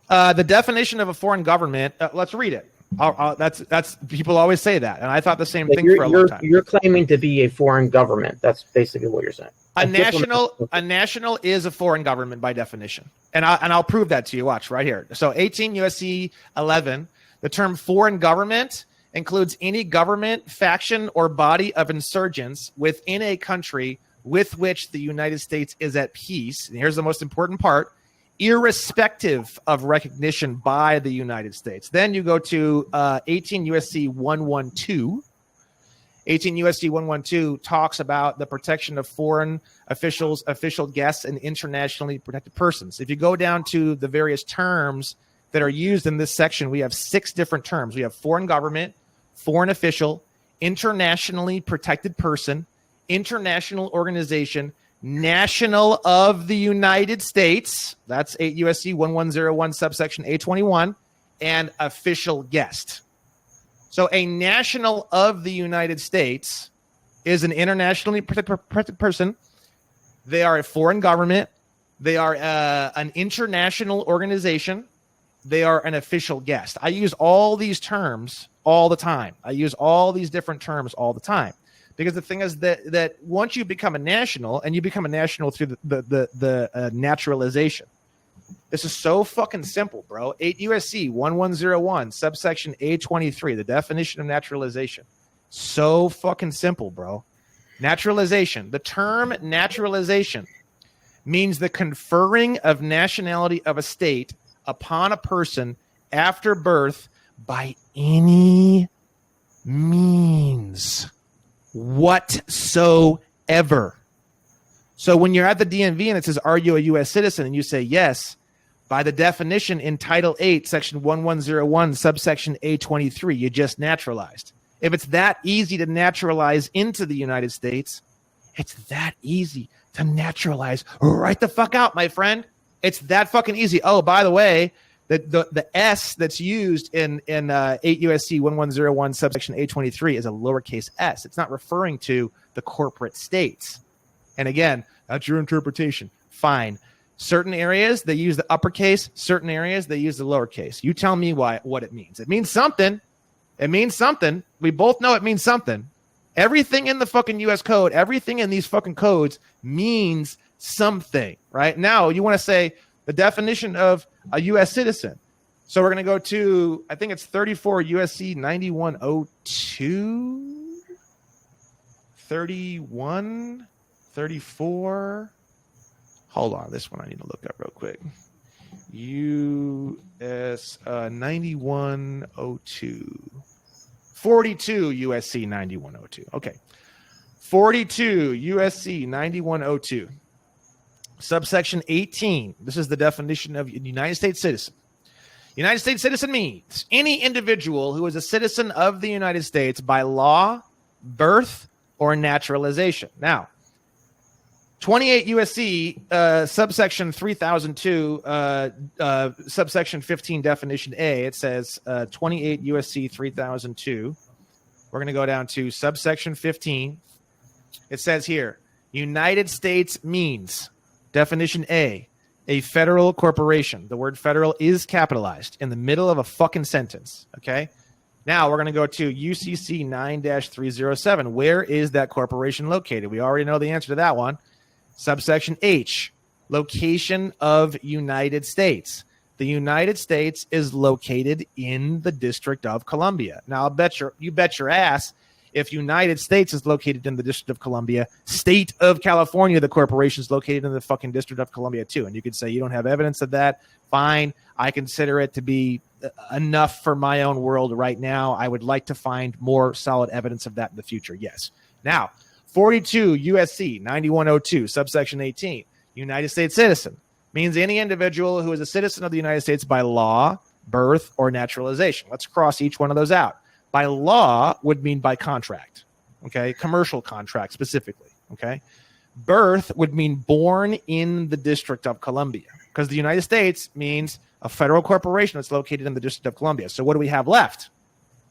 The definition of a foreign government. Let's read it. That's people always say that, and I thought the same thing for a long time.
You're claiming to be a foreign government. That's basically what you're saying.
A national is a foreign government by definition, and I'll prove that to you. Watch right here. So 18 USC 11. The term foreign government includes any government, faction, or body of insurgents within a country with which the United States is at peace. And here's the most important part: irrespective of recognition by the United States. Then you go to 18 USC 112. 18 USC 112 talks about the protection of foreign officials, official guests, and internationally protected persons. If you go down to the various terms that are used in this section, we have 6 different terms. We have foreign government, foreign official, internationally protected person, international organization, national of the United States, that's 8 USC 1101 subsection A21, and official guest. So a national of the United States is an internationally protected person. They are a foreign government. They are an international organization. They are an official guest. I use all these terms all the time. I use all these different terms all the time. Because the thing is that once you become a national, and you become a national through the naturalization, this is so fucking simple, bro. 8 USC 1101 subsection A23, the definition of naturalization. So fucking simple, bro. Naturalization. The term naturalization means the conferring of nationality of a state upon a person after birth by any means whatsoever. So when you're at the DMV and it says, are you a U.S. citizen? And you say yes, by the definition in Title 8, Section 1101, subsection A23, you just naturalized. If it's that easy to naturalize into the United States, it's that easy to naturalize right the fuck out, my friend. It's that fucking easy. Oh, by the way, the S that's used in 8 USC 1101 subsection A23 is a lowercase s. It's not referring to the corporate states. And again, that's your interpretation. Fine. Certain areas, they use the uppercase. Certain areas, they use the lowercase. You tell me what it means. It means something. It means something. We both know it means something. Everything in the fucking U.S. code, everything in these fucking codes means something, right? Now, you want to say the definition of a U.S. citizen. So we're going to go to, I think it's 34 USC 9102. 31, 34. Hold on, this one I need to look up real quick. US 9102. 42 USC 9102. Okay. 42 USC 9102. Subsection 18. This is the definition of United States citizen. United States citizen means any individual who is a citizen of the United States by law, birth, or naturalization. Now, 28 USC, subsection 3002, subsection 15, definition A, it says 28 USC 3002. We're going to go down to subsection 15. It says here, United States means, definition A federal corporation. The word federal is capitalized in the middle of a fucking sentence, okay? Now we're going to go to UCC 9-307. Where is that corporation located? We already know the answer to that one. Subsection H, location of United States. The United States is located in the District of Columbia. Now, you bet your ass if United States is located in the District of Columbia, State of California, the corporation is located in the fucking District of Columbia too. And you could say you don't have evidence of that. Fine. I consider it to be enough for my own world right now. I would like to find more solid evidence of that in the future. Yes. Now, 42 USC 9102, subsection 18, United States citizen means any individual who is a citizen of the United States by law, birth, or naturalization. Let's cross each one of those out. By law would mean by contract, okay? Commercial contract specifically, okay? Birth would mean born in the District of Columbia, because the United States means a federal corporation that's located in the District of Columbia. So what do we have left?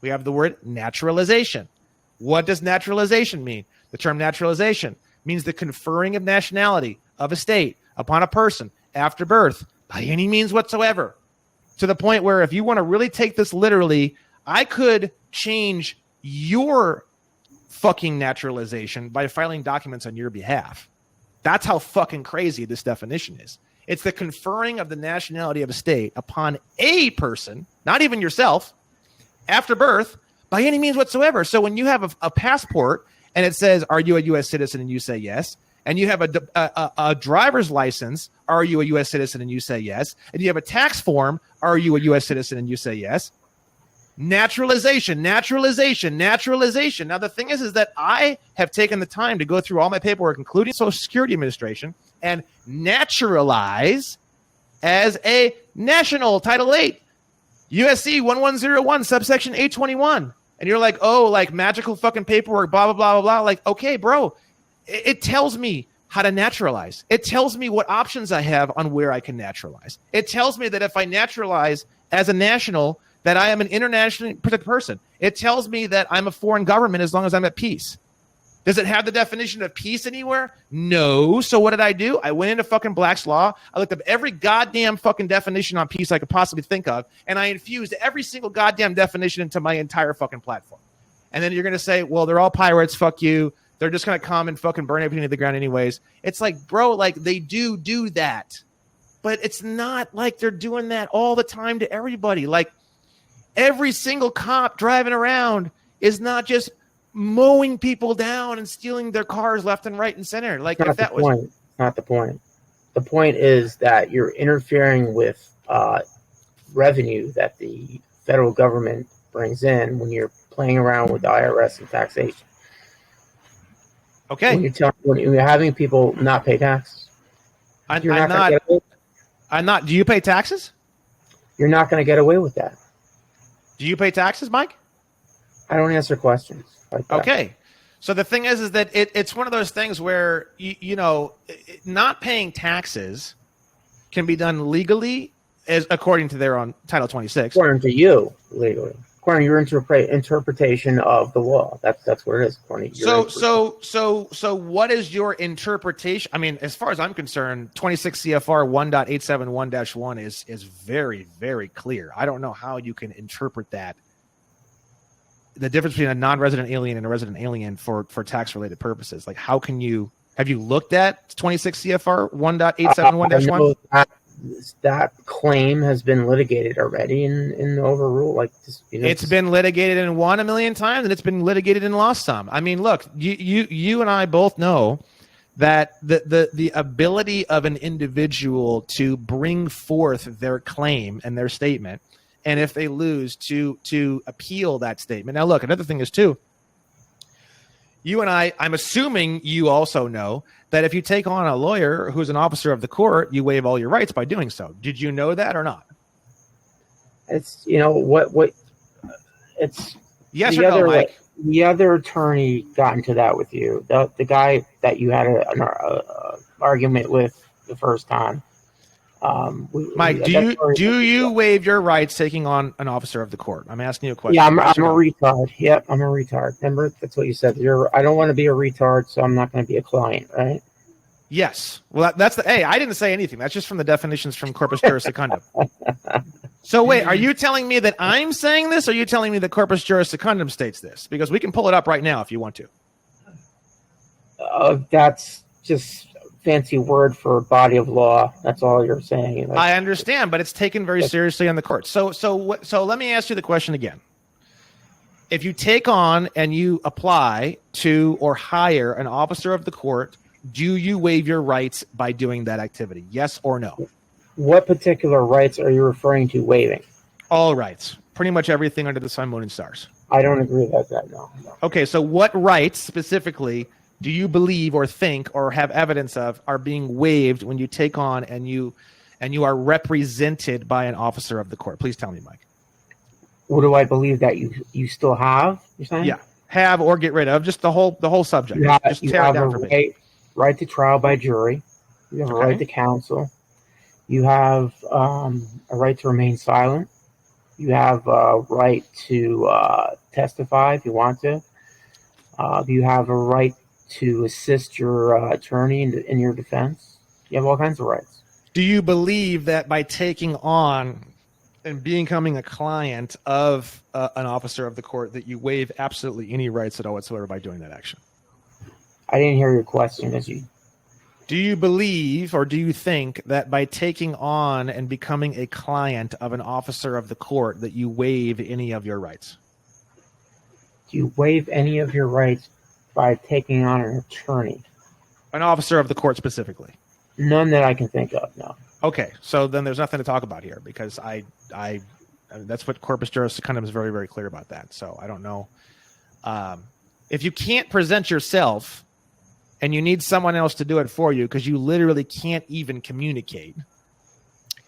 We have the word naturalization. What does naturalization mean? The term naturalization means the conferring of nationality of a state upon a person after birth by any means whatsoever, to the point where if you want to really take this literally, I could change your fucking naturalization by filing documents on your behalf. That's how fucking crazy this definition is. It's the conferring of the nationality of a state upon a person, not even yourself, after birth by any means whatsoever. So when you have a passport and it says, are you a U.S. citizen? And you say yes. And you have a driver's license, are you a U.S. citizen? And you say yes. And you have a tax form, are you a U.S. citizen? And you say yes. Naturalization. Now, the thing is that I have taken the time to go through all my paperwork, including Social Security Administration, and naturalize as a national, Title 8, USC 1101, subsection 821. And you're like, oh, like magical fucking paperwork, blah, blah, blah, blah, blah. Like, okay, bro, it tells me how to naturalize. It tells me what options I have on where I can naturalize. It tells me that if I naturalize as a national, that I am an internationally protected person. It tells me that I'm a foreign government as long as I'm at peace. Does it have the definition of peace anywhere? No. So what did I do? I went into fucking Black's Law. I looked up every goddamn fucking definition on peace I could possibly think of, and I infused every single goddamn definition into my entire fucking platform. And then you're going to say, well, they're all pirates. Fuck you. They're just going to come and fucking burn everything to the ground anyways. It's like, bro, like they do that. But it's not like they're doing that all the time to everybody. Like, every single cop driving around is not just mowing people down and stealing their cars left and right and center. Like if that was
not the point. The point is that you're interfering with revenue that the federal government brings in when you're playing around with the IRS and taxation.
Okay.
When you're having people not pay taxes,
I'm not. Do you pay taxes?
You're not going to get away with that.
Do you pay taxes, Mike?
I don't answer questions like that.
Okay. So the thing is that it's one of those things where, not paying taxes can be done legally as according to their own Title 26.
According to you, legally. According to your interpretation of the law. That's where it is. According to your
So what is your interpretation? I mean, as far as I'm concerned, 26 CFR 1.871-1 is very, very clear. I don't know how you can interpret that. The difference between a non-resident alien and a resident alien for tax-related purposes. Like, how can you – have you looked at 26 CFR 1.871-1?
that claim has been litigated already and overruled. Like this,
it's been litigated and won a million times, and it's been litigated and lost some. I mean, look, you and I both know that the ability of an individual to bring forth their claim and their statement, and if they lose, to appeal that statement. Now, look, another thing is too, you and I'm assuming you also know that if you take on a lawyer who's an officer of the court, you waive all your rights by doing so. Did you know that or not?
It's, what it's
yes or no, Mike?
Like, the other attorney got into that with you. The guy that you had an argument with the first time.
Mike, do you waive your rights taking on an officer of the court? I'm asking you a question.
Yeah, I'm a retard. Yep, I'm a retard. Remember, that's what you said. I don't want to be a retard, so I'm not going to be a client, right?
Yes. Well, hey, I didn't say anything. That's just from the definitions from Corpus Juris Secundum. So wait, are you telling me that I'm saying this, or are you telling me that Corpus Juris Secundum states this? Because we can pull it up right now if you want to.
That's just fancy word for body of law. That's all you're saying.
I understand, but it's taken very seriously on the court. So let me ask you the question again. If you take on and you apply to or hire an officer of the court, do you waive your rights by doing that activity? Yes or no?
What particular rights are you referring to waiving?
All rights. Pretty much everything under the sun, moon, and stars.
I don't agree with that, no.
Okay, so what rights specifically do you believe or think or have evidence of are being waived when you take on and you are represented by an officer of the court? Please tell me, Mike.
What do I believe that you still have? You're saying?
Yeah, have or get rid of, just the whole subject.
You have,
just tear it down for me.
Right to trial by jury. You have a right to counsel. You have a right to remain silent. You have a right to testify if you want to. You have a right to assist your attorney in your defense. You have all kinds of rights.
Do you believe that by taking on and becoming a client of an officer of the court that you waive absolutely any rights at all whatsoever by doing that action?
I didn't hear your question.
Do you believe or do you think that by taking on and becoming a client of an officer of the court that you waive any of your rights?
Do you waive any of your rights by taking on an attorney?
An officer of the court specifically?
None that I can think of, no.
Okay, so then there's nothing to talk about here because I that's what Corpus Juris Secundum is very, very clear about that. So I don't know. If you can't present yourself and you need someone else to do it for you because you literally can't even communicate.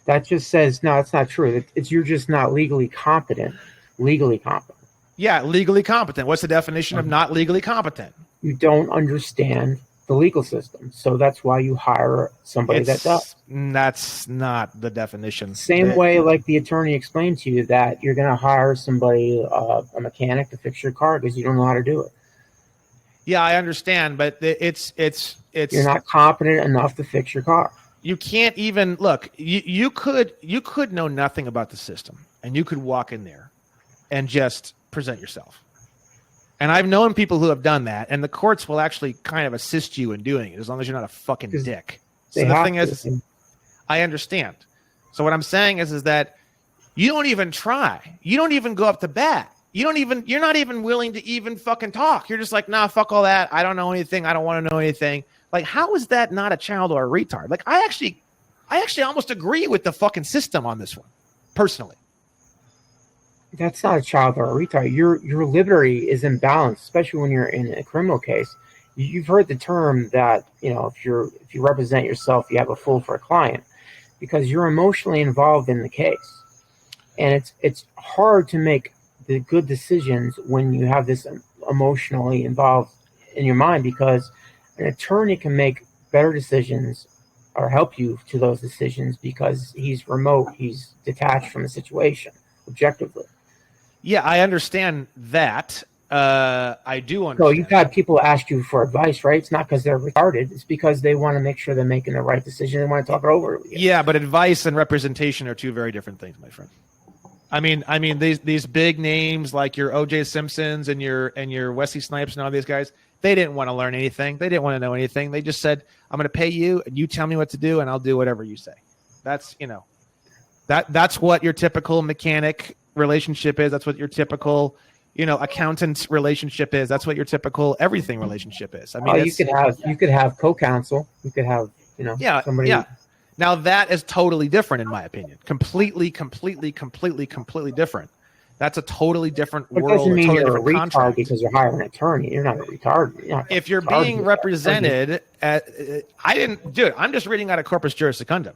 That just says, no, it's not true. You're just not legally competent. Legally competent.
Yeah, legally competent. What's the definition of not legally competent?
You don't understand the legal system. So that's why you hire somebody that does.
That's not the definition.
Same way like the attorney explained to you that you're going to hire somebody, a mechanic to fix your car because you don't know how to do it.
Yeah, I understand, but it's
you're not competent enough to fix your car.
You can't even look. You could know nothing about the system, and you could walk in there and just present yourself. And I've known people who have done that, and the courts will actually kind of assist you in doing it as long as you're not a fucking dick. So the thing is, I understand. So what I'm saying is that you don't even try. You don't even go up to bat. You're not even willing to even fucking talk. You're just like, nah, fuck all that. I don't know anything. I don't want to know anything. Like, how is that not a child or a retard? Like, I actually almost agree with the fucking system on this one, personally.
That's not a child or a retard. Your liberty is imbalanced, especially when you're in a criminal case. You've heard the term that, if you represent yourself, you have a fool for a client, because you're emotionally involved in the case. And it's hard to make the good decisions when you have this emotionally involved in your mind, because an attorney can make better decisions or help you to those decisions because he's remote, he's detached from the situation objectively.
Yeah, I understand that. I do understand.
So you've had people ask you for advice, right? It's not because they're retarded. It's because they want to make sure they're making the right decision. They want to talk it over with you.
Yeah, but advice and representation are two very different things, my friend. I mean, these big names like your O.J. Simpsons and your Wesley Snipes and all these guys, they didn't want to learn anything. They didn't want to know anything. They just said, "I'm going to pay you, and you tell me what to do, and I'll do whatever you say." That's, that's what your typical mechanic relationship is. That's what your typical, accountant relationship is. That's what your typical everything relationship is. I mean,
you could have co-counsel. You could have, somebody.
Yeah. Now that is totally different, in my opinion. Completely different. That's a totally different world.
It doesn't mean
totally
you're a
different
retard
contract.
because you're hiring an attorney. You're not a retard.
If you're being represented, I'm just reading out of corpus juris secundum.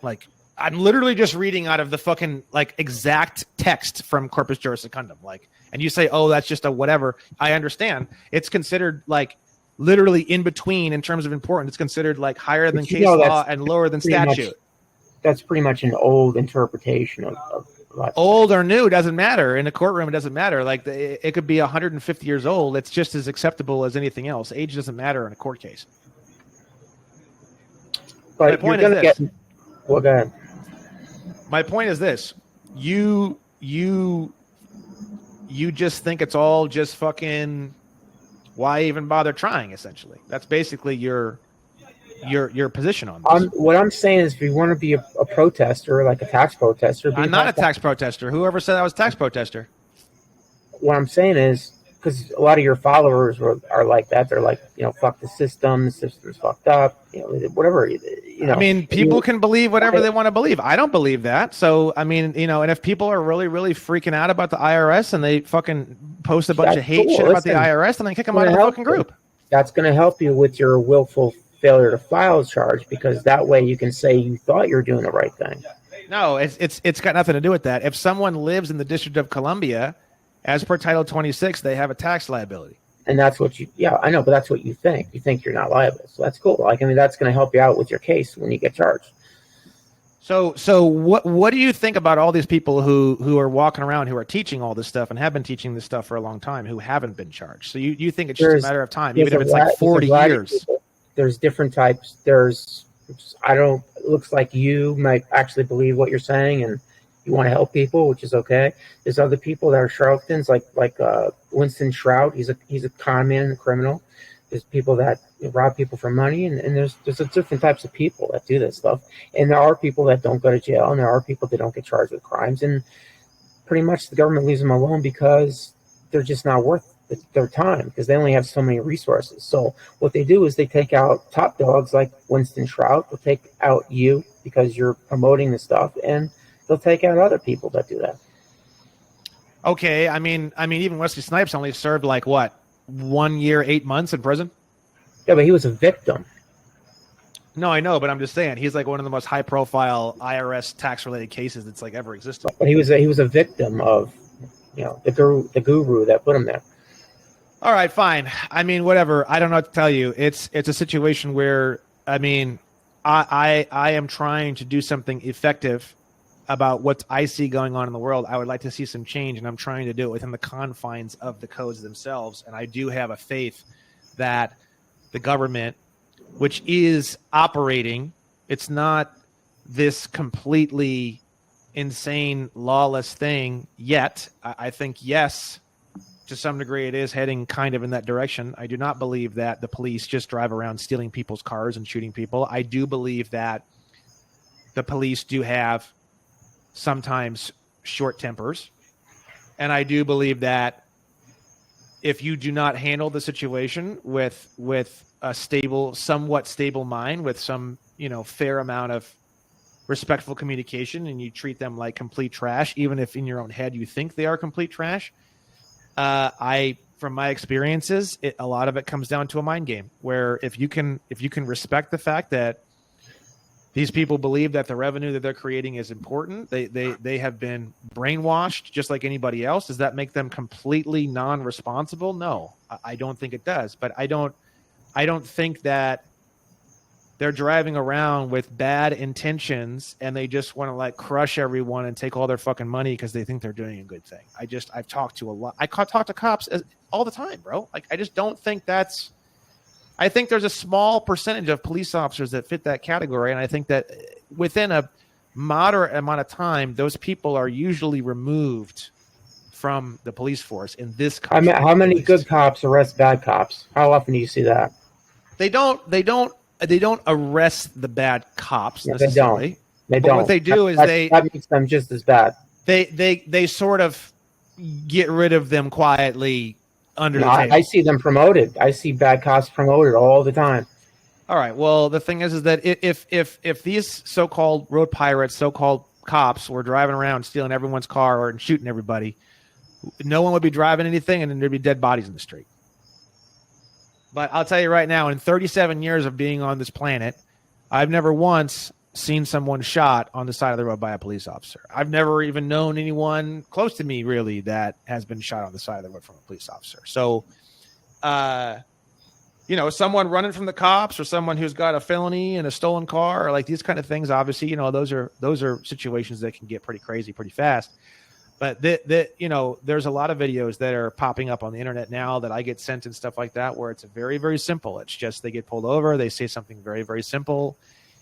Like, I'm literally just reading out of the fucking exact text from corpus juris secundum. Like, and you say, oh, that's just a whatever. I understand. It's considered literally in between in terms of importance. It's considered higher than case law and lower than statute.
That's pretty much an old interpretation of
old or new doesn't matter. In a courtroom, it doesn't matter. It could be 150 years old. It's just as acceptable as anything else. Age doesn't matter in a court case.
But
my point
is this.
Go ahead. My point is this. You just think it's all just fucking, why even bother trying, essentially. That's basically your position on this.
What I'm saying is, if you want to be a protester, like a tax protester,
I'm not a tax protester. Whoever said I was a tax protester?
What I'm saying is, because a lot of your followers are like that. They're like, fuck the system's fucked up. Whatever.
I mean, people can believe whatever they want to believe. I don't believe that. So, I mean, and if people are really, really freaking out about the IRS and they fucking post a bunch of hate shit about the IRS, then they kick them out of the fucking group.
That's going to help you with your willful failure to file charge, because that way you can say you thought you're doing the right thing.
No, it's got nothing to do with that. If someone lives in the District of Columbia, as per Title 26, they have a tax liability.
And that's what I know, but that's what you think. You think you're not liable. So that's cool. That's going to help you out with your case when you get charged.
So what do you think about all these people who are walking around, who are teaching all this stuff and have been teaching this stuff for a long time, who haven't been charged? So you think it's just a matter of time, even if it's 40 years?
There's different types. It looks like you might actually believe what you're saying and you want to help people, which is okay. There's other people that are charlatans, like Winston Shrout. He's a con man and a criminal. There's people that rob people for money, and there's different types of people that do this stuff. And there are people that don't go to jail, and there are people that don't get charged with crimes. And pretty much the government leaves them alone because they're just not worth their time, because they only have so many resources. So what they do is they take out top dogs like Winston Shrout. They'll take out you because you're promoting the stuff, and they'll take out other people that do that.
Okay, I mean, even Wesley Snipes only served 1 year, 8 months in prison.
Yeah, but he was a victim.
No, I know, but I'm just saying he's one of the most high-profile IRS tax-related cases that's ever existed.
But he was a victim of, the guru that put him there.
All right, fine. I mean, whatever. I don't know what to tell you. It's a situation where, I am trying to do something effective about what I see going on in the world. I would like to see some change, and I'm trying to do it within the confines of the codes themselves. And I do have a faith that the government, which is operating, it's not this completely insane, lawless thing yet. I think, yes, to some degree, it is heading kind of in that direction. I do not believe that the police just drive around stealing people's cars and shooting people. I do believe that the police do have sometimes short tempers. And I do believe that if you do not handle the situation with a somewhat stable mind, with some, fair amount of respectful communication, and you treat them like complete trash, even if in your own head you think they are complete trash, from my experiences, a lot of it comes down to a mind game, where if you can respect the fact that these people believe that the revenue that they're creating is important, they have been brainwashed just like anybody else. Does that make them completely non-responsible? No, I don't think it does. But I don't think that they're driving around with bad intentions and they just want to crush everyone and take all their fucking money because they think they're doing a good thing. I've talked to a lot. I talk to cops all the time, bro. I just don't think that's. I think there's a small percentage of police officers that fit that category, and I think that within a moderate amount of time, those people are usually removed from the police force in this country.
How many good cops arrest bad cops? How often do you see that?
They don't arrest the bad cops necessarily.
They don't. They
But
don't.
what they do is
that makes them just as bad.
They sort of get rid of them quietly under the table.
I see them promoted. I see bad cops promoted all the time.
All right. Well, the thing is that if these so-called road pirates, so-called cops, were driving around stealing everyone's car or shooting everybody, no one would be driving anything, and then there'd be dead bodies in the street. But I'll tell you right now, in 37 years of being on this planet, I've never once seen someone shot on the side of the road by a police officer. I've never even known anyone close to me, really, that has been shot on the side of the road from a police officer. So, someone running from the cops or someone who's got a felony and a stolen car, or like these kind of things, obviously, those are situations that can get pretty crazy pretty fast. But there's a lot of videos that are popping up on the internet now that I get sent and stuff like that, where it's very, very simple. It's just they get pulled over, they say something very, very simple.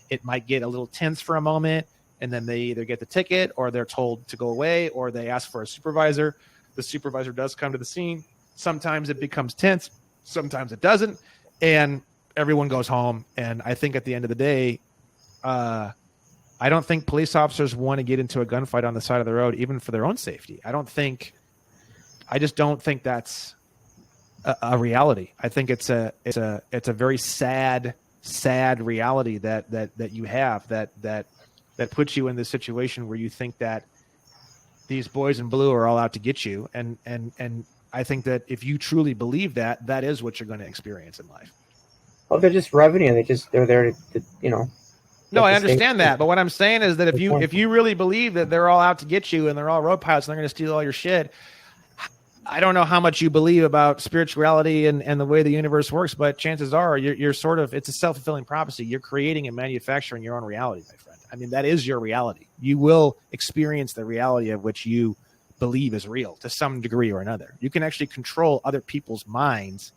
It might get a little tense for a moment, and then they either get the ticket or they're told to go away, or they ask for a supervisor. The supervisor does come to the scene. Sometimes it becomes tense, sometimes it doesn't, and everyone goes home. And I think at the end of the day, I don't think police officers want to get into a gunfight on the side of the road, even for their own safety. I just don't think that's a reality. I think it's a very sad reality that you have that puts you in this situation where you think that these boys in blue are all out to get you. And I think that if you truly believe that, that is what you're going to experience in life.
Oh, they're just revenue. They're there to
No, I understand that, but what I'm saying is that if you really believe that they're all out to get you and they're all road pilots and they're going to steal all your shit, I don't know how much you believe about spirituality and the way the universe works, but chances are you're sort of, it's a self-fulfilling prophecy. You're creating and manufacturing your own reality, my friend. I mean, that is your reality. You will experience the reality of which you believe is real to some degree or another. You can actually control other people's minds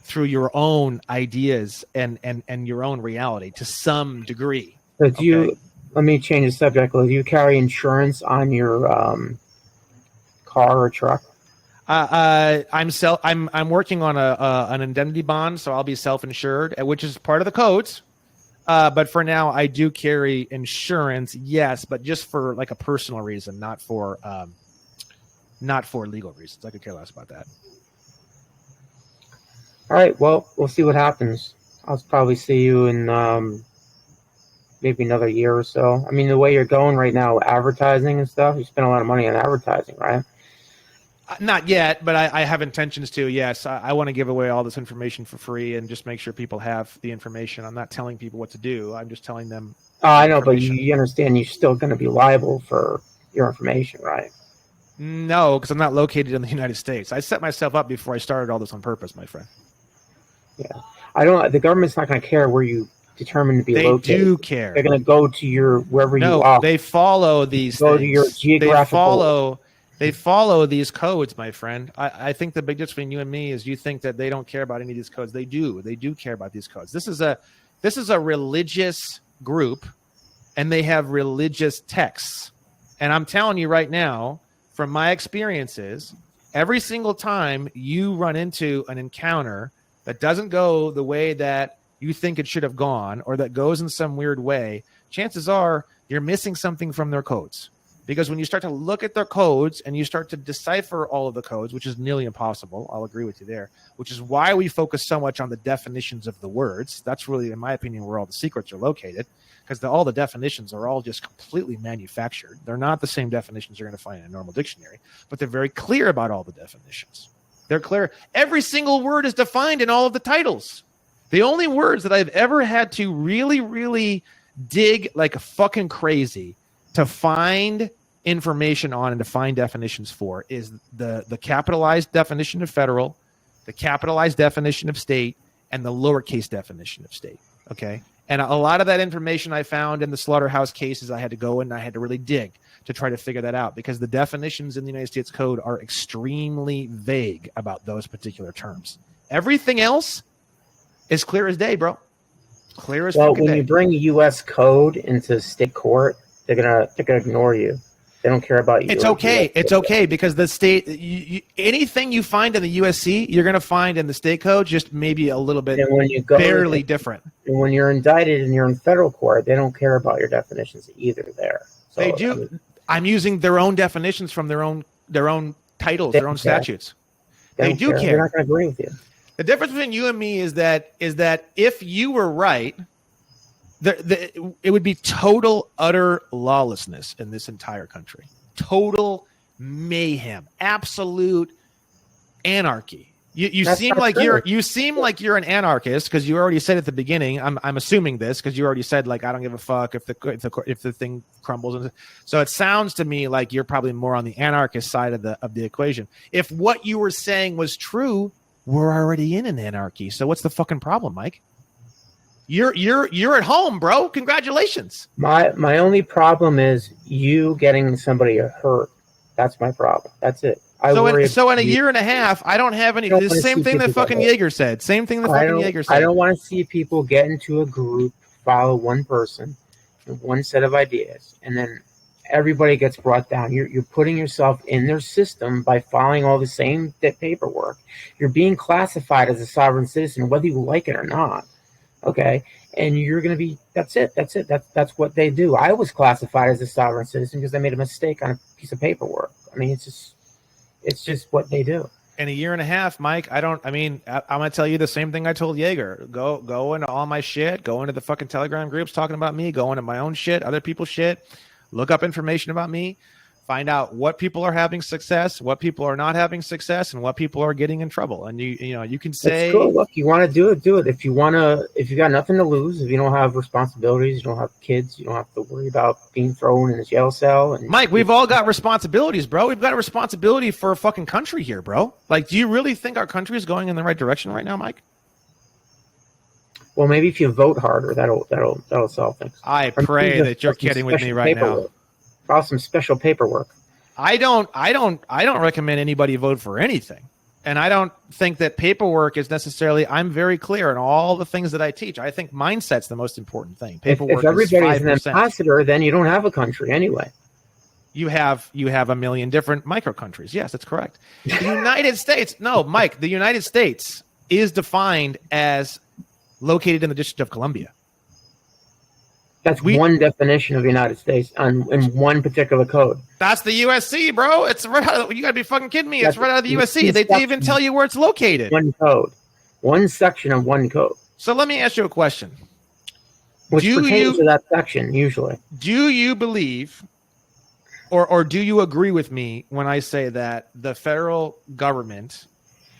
through your own ideas and your own reality to some degree.
So let me change the subject. Do you carry insurance on your car or truck?
I'm working on an indemnity bond, so I'll be self-insured, which is part of the codes. But for now, I do carry insurance, yes, but just for like a personal reason, not for legal reasons. I could care less about that.
All right, well, we'll see what happens. I'll probably see you in maybe another year or so. I mean, the way you're going right now, advertising and stuff, you spend a lot of money on advertising, right?
Not yet, but I have intentions to, yes. I want to give away all this information for free and just make sure people have the information. I'm not telling people what to do. I'm just telling them.
I know, but you understand you're still going to be liable for your information, right?
No, because I'm not located in the United States. I set myself up before I started all this on purpose, my friend.
Yeah. The government's not going to care where you determine to be located.
They do care.
They're going to go to wherever you are.
No, they follow these
Go
things.
to your geographical...
They follow these codes, my friend. I think the big difference between you and me is you think that they don't care about any of these codes. They do. They do care about these codes. This is a religious group, and they have religious texts. And I'm telling you right now, from my experiences, every single time you run into an encounter that doesn't go the way that you think it should have gone, or that goes in some weird way, chances are you're missing something from their codes. Because when you start to look at their codes and you start to decipher all of the codes, which is nearly impossible, I'll agree with you there, which is why we focus so much on the definitions of the words. That's really, in my opinion, where all the secrets are located, because all the definitions are all just completely manufactured. They're not the same definitions you're going to find in a normal dictionary, but they're very clear about all the definitions. They're clear. Every single word is defined in all of the titles. The only words that I've ever had to really, really dig like a fucking crazy to find information on and to find definitions for is the capitalized definition of federal, the capitalized definition of state, and the lowercase definition of state. Okay. And a lot of that information I found in the slaughterhouse cases, I had to go in and I had to really dig to try to figure that out, because the definitions in the United States Code are extremely vague about those particular terms. Everything else is clear as day, bro. Clear as fucking day.
Well, when you bring U.S. code into state court, they're gonna ignore you. They don't care about you.
It's okay. It's okay because the state, anything you find in the USC, you're going to find in the state code, just maybe a little bit,
and when you go
barely different.
And when you're indicted and you're in federal court, they don't care about your definitions either. There, so,
they do. I mean, I'm using their own definitions from their own titles, their own statutes. They do care.
They're not going to agree with you.
The difference between you and me is that if you were right, it would be total, utter lawlessness in this entire country. Total mayhem, absolute anarchy. You seem like you're an anarchist because you already said at the beginning. I'm assuming this because you already said like I don't give a fuck if the thing crumbles. So it sounds to me like you're probably more on the anarchist side of the equation. If what you were saying was true, we're already in an anarchy. So what's the fucking problem, Mike? You're at home, bro. Congratulations.
My only problem is you getting somebody hurt. That's my problem. That's it.
So in a year and a half, I don't have any. The same thing that fucking Yeager said. Same thing that fucking Yeager said.
I don't want to see people get into a group, follow one person, one set of ideas, and then everybody gets brought down. You're putting yourself in their system by following all the same paperwork. You're being classified as a sovereign citizen, whether you like it or not. Okay, and you're going to be. That's it. That's what they do. I was classified as a sovereign citizen because I made a mistake on a piece of paperwork. I mean, it's just what they do.
In a year and a half, Mike, I'm going to tell you the same thing I told Yeager. Go into all my shit. Go into the fucking Telegram groups talking about me. Go into my own shit, other people's shit. Look up information about me. Find out what people are having success, what people are not having success, and what people are getting in trouble. And you can say,
cool. Look, you want to do it, do it. If you got nothing to lose, if you don't have responsibilities, you don't have kids, you don't have to worry about being thrown in a jail cell. And
Mike, we've all got responsibilities, bro. We've got a responsibility for a fucking country here, bro. Like, do you really think our country is going in the right direction right now, Mike?
Well, maybe if you vote harder, that'll solve things.
I pray that you're kidding with me right now.
File some special paperwork.
I don't recommend anybody vote for anything. And I don't think that paperwork is necessarily, I'm very clear in all the things that I teach. I think mindset's the most important thing. Paperwork
if everybody's
is 5%.
An ambassador, then you don't have a country anyway.
You have a million different micro countries. Yes, that's correct. The United States, no, Mike, the United States is defined as located in the District of Columbia.
That's one definition of the United States in one particular code.
That's the USC, bro. It's right out of, you gotta be fucking kidding me. It's right out of the USC. They even tell you where it's located.
One code. One section of one code.
So let me ask you a question.
Which pertains to that section, usually.
Do you believe or do you agree with me when I say that the federal government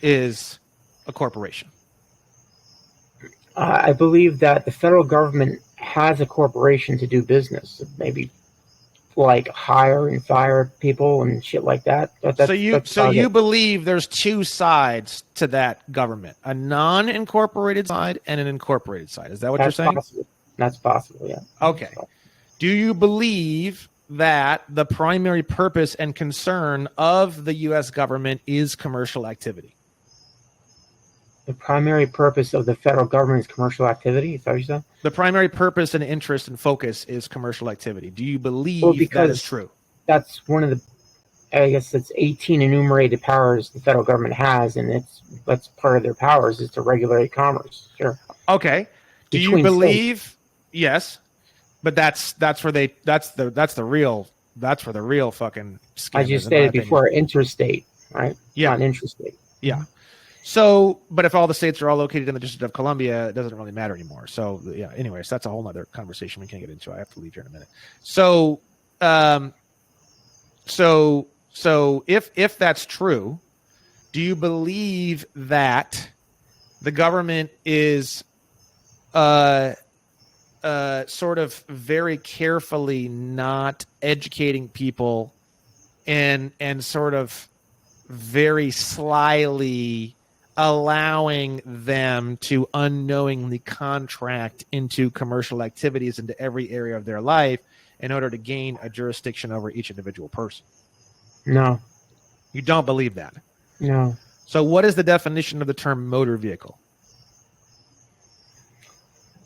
is a corporation?
I believe that the federal government has a corporation to do business, maybe like hire and fire people and shit like that. So
you believe there's two sides to that government, a non-incorporated side and an incorporated side. Is that what you're saying?
Possible. That's possible, yeah.
Okay. Do you believe that the primary purpose and concern of the U.S. government is commercial activity?
The primary purpose of the federal government is commercial activity? Is that what you said?
The primary purpose and interest and focus is commercial activity. Do you believe that is true?
That's one of the, I guess it's 18 enumerated powers the federal government has, and that's part of their powers is to regulate commerce. Sure.
Okay. Do you believe? States. Yes, but that's where the real fucking scam.
I just stated before, interstate, right?
Yeah,
not intrastate.
Yeah. So, but if all the states are all located in the District of Columbia, it doesn't really matter anymore. So, yeah. Anyways, that's a whole nother conversation we can't get into. I have to leave here in a minute. So, so if that's true, do you believe that the government is sort of very carefully not educating people and sort of very slyly allowing them to unknowingly contract into commercial activities into every area of their life in order to gain a jurisdiction over each individual person?
No.
You don't believe that?
No.
So what is the definition of the term motor vehicle?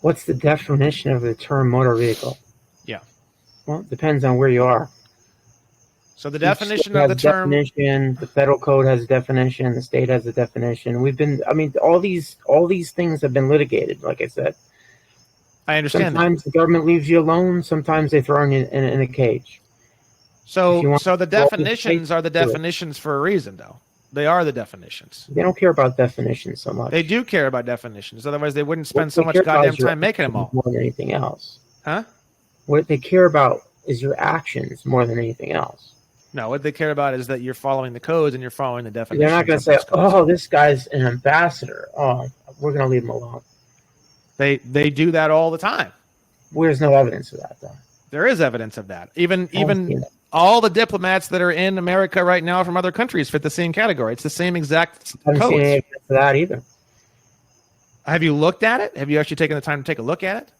What's the definition of the term motor vehicle?
Yeah.
Well, it depends on where you are.
So the
Each
definition
state
of
has
the
a
term,
definition. The federal code has a definition. The state has a definition. All these things have been litigated. Like I said,
I understand that.
sometimes the government leaves you alone. Sometimes they throw you in a cage. If you
So,
want
so the
to roll the dice,
definitions are the
do it.
definitions for a reason, though. They are the definitions.
They don't care about definitions so much.
They do care about definitions. Otherwise, they wouldn't spend
What
so
they
much
care about
goddamn
is your
time making them
actions
all.
more than anything else.
Huh?
What they care about is your actions more than anything else.
No, what they care about is that you're following the codes and you're following the definitions.
They're not going to
of
say,
those codes.
"Oh, this guy's an ambassador. Oh, we're going to leave him alone."
They do that all the time.
There's no evidence of that, though.
There is evidence of that. Even
seen it.
all the diplomats that are in America right now from other countries fit the same category. It's the same exact
I haven't seen any
codes.
evidence of that either.
Have you looked at it? Have you actually taken the time to take a look at it?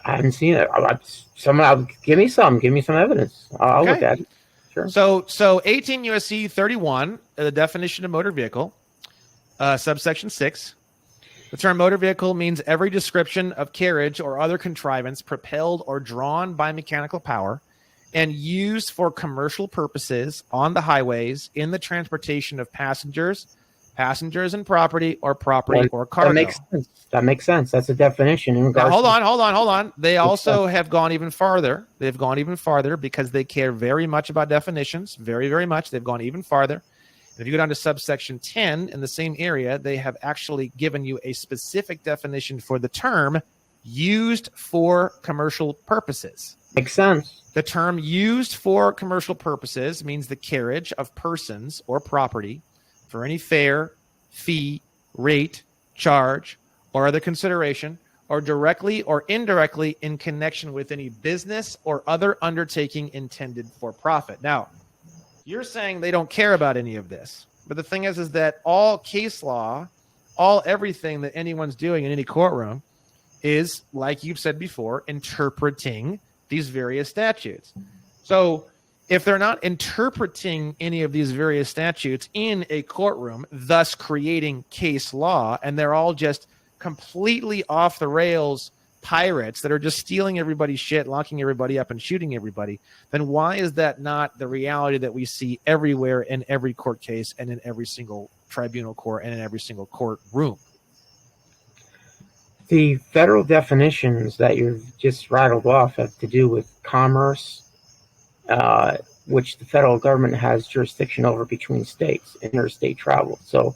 I haven't seen it. Give me some evidence. I'll look
Okay.
at it. Sure.
So 18 USC 31, the definition of motor vehicle, subsection 6. The term motor vehicle means every description of carriage or other contrivance propelled or drawn by mechanical power and used for commercial purposes on the highways in the transportation of passengers and property or cargo.
That makes sense. That's a definition in regards.
Now, hold on. They also have gone even farther. They've gone even farther because they care very much about definitions. Very, very much. They've gone even farther. And if you go down to subsection 10 in the same area, they have actually given you a specific definition for the term used for commercial purposes.
Makes sense.
The term used for commercial purposes means the carriage of persons or property for any fare, fee, rate, charge, or other consideration, or directly or indirectly in connection with any business or other undertaking intended for profit. Now, you're saying they don't care about any of this. But the thing is that all case law, everything that anyone's doing in any courtroom is, like you've said before, interpreting these various statutes. So if they're not interpreting any of these various statutes in a courtroom, thus creating case law, and they're all just completely off the rails pirates that are just stealing everybody's shit, locking everybody up and shooting everybody, then why is that not the reality that we see everywhere in every court case and in every single tribunal court and in every single courtroom?
The federal definitions that you've just rattled off have to do with commerce, which the federal government has jurisdiction over between states, interstate travel. So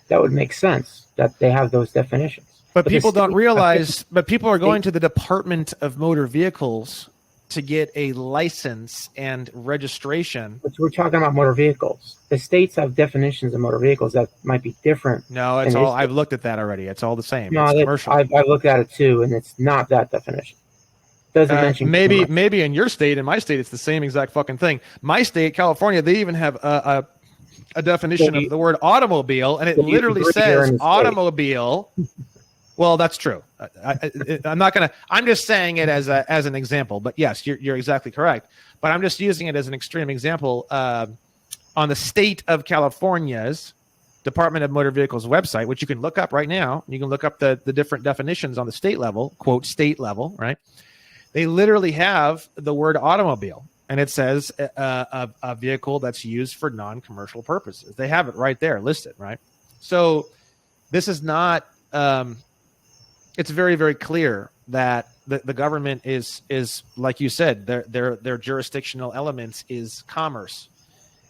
that would make sense that they have those definitions.
But people don't realize, but people are going to the Department of Motor Vehicles to get a license and registration.
But we're talking about motor vehicles. The states have definitions of motor vehicles that might be different.
No, it's all, I've looked at that already. It's all the same.
No,
it's commercial.
I've looked at it too, and it's not that definition. Doesn't mention
maybe in your state, in my state, it's the same exact fucking thing. My state, California, they even have a definition of the word automobile, and it literally says automobile. Well, that's true. I'm not gonna. I'm just saying it as an example. But yes, you're exactly correct. But I'm just using it as an extreme example. On the state of California's Department of Motor Vehicles website, which you can look up right now, you can look up the different definitions on the state level, quote state level, right? They literally have the word automobile, and it says a vehicle that's used for non-commercial purposes. They have it right there listed, right? So this is not. It's very, very clear that the government is like you said, their jurisdictional elements is commerce.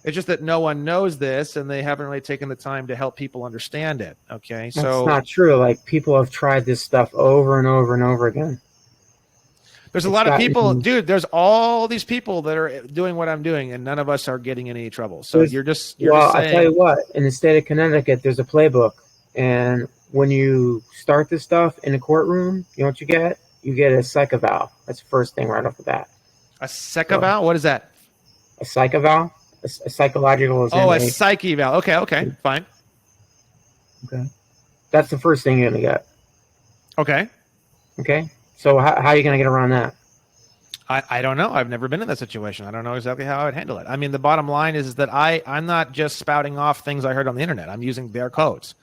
It's just that no one knows this, and they haven't really taken the time to help people understand it. Okay, so
that's not true. Like, people have tried this stuff over and over and over again.
There's a lot of people, dude. There's all these people that are doing what I'm doing, and none of us are getting in any trouble. So you're just saying.
I'll tell you what. In the state of Connecticut, there's a playbook, and when you start this stuff in a courtroom, you know what you get? You get a psych eval. That's the first thing right off the bat.
A psych eval? What is that?
A psych eval? A psychological examination.
Oh, a psych eval. Okay, fine.
Okay. That's the first thing you're going to get. Okay. So how are you going to get around that?
I don't know. I've never been in that situation. I don't know exactly how I would handle it. I mean, the bottom line is that I'm not just spouting off things I heard on the internet. I'm using their codes.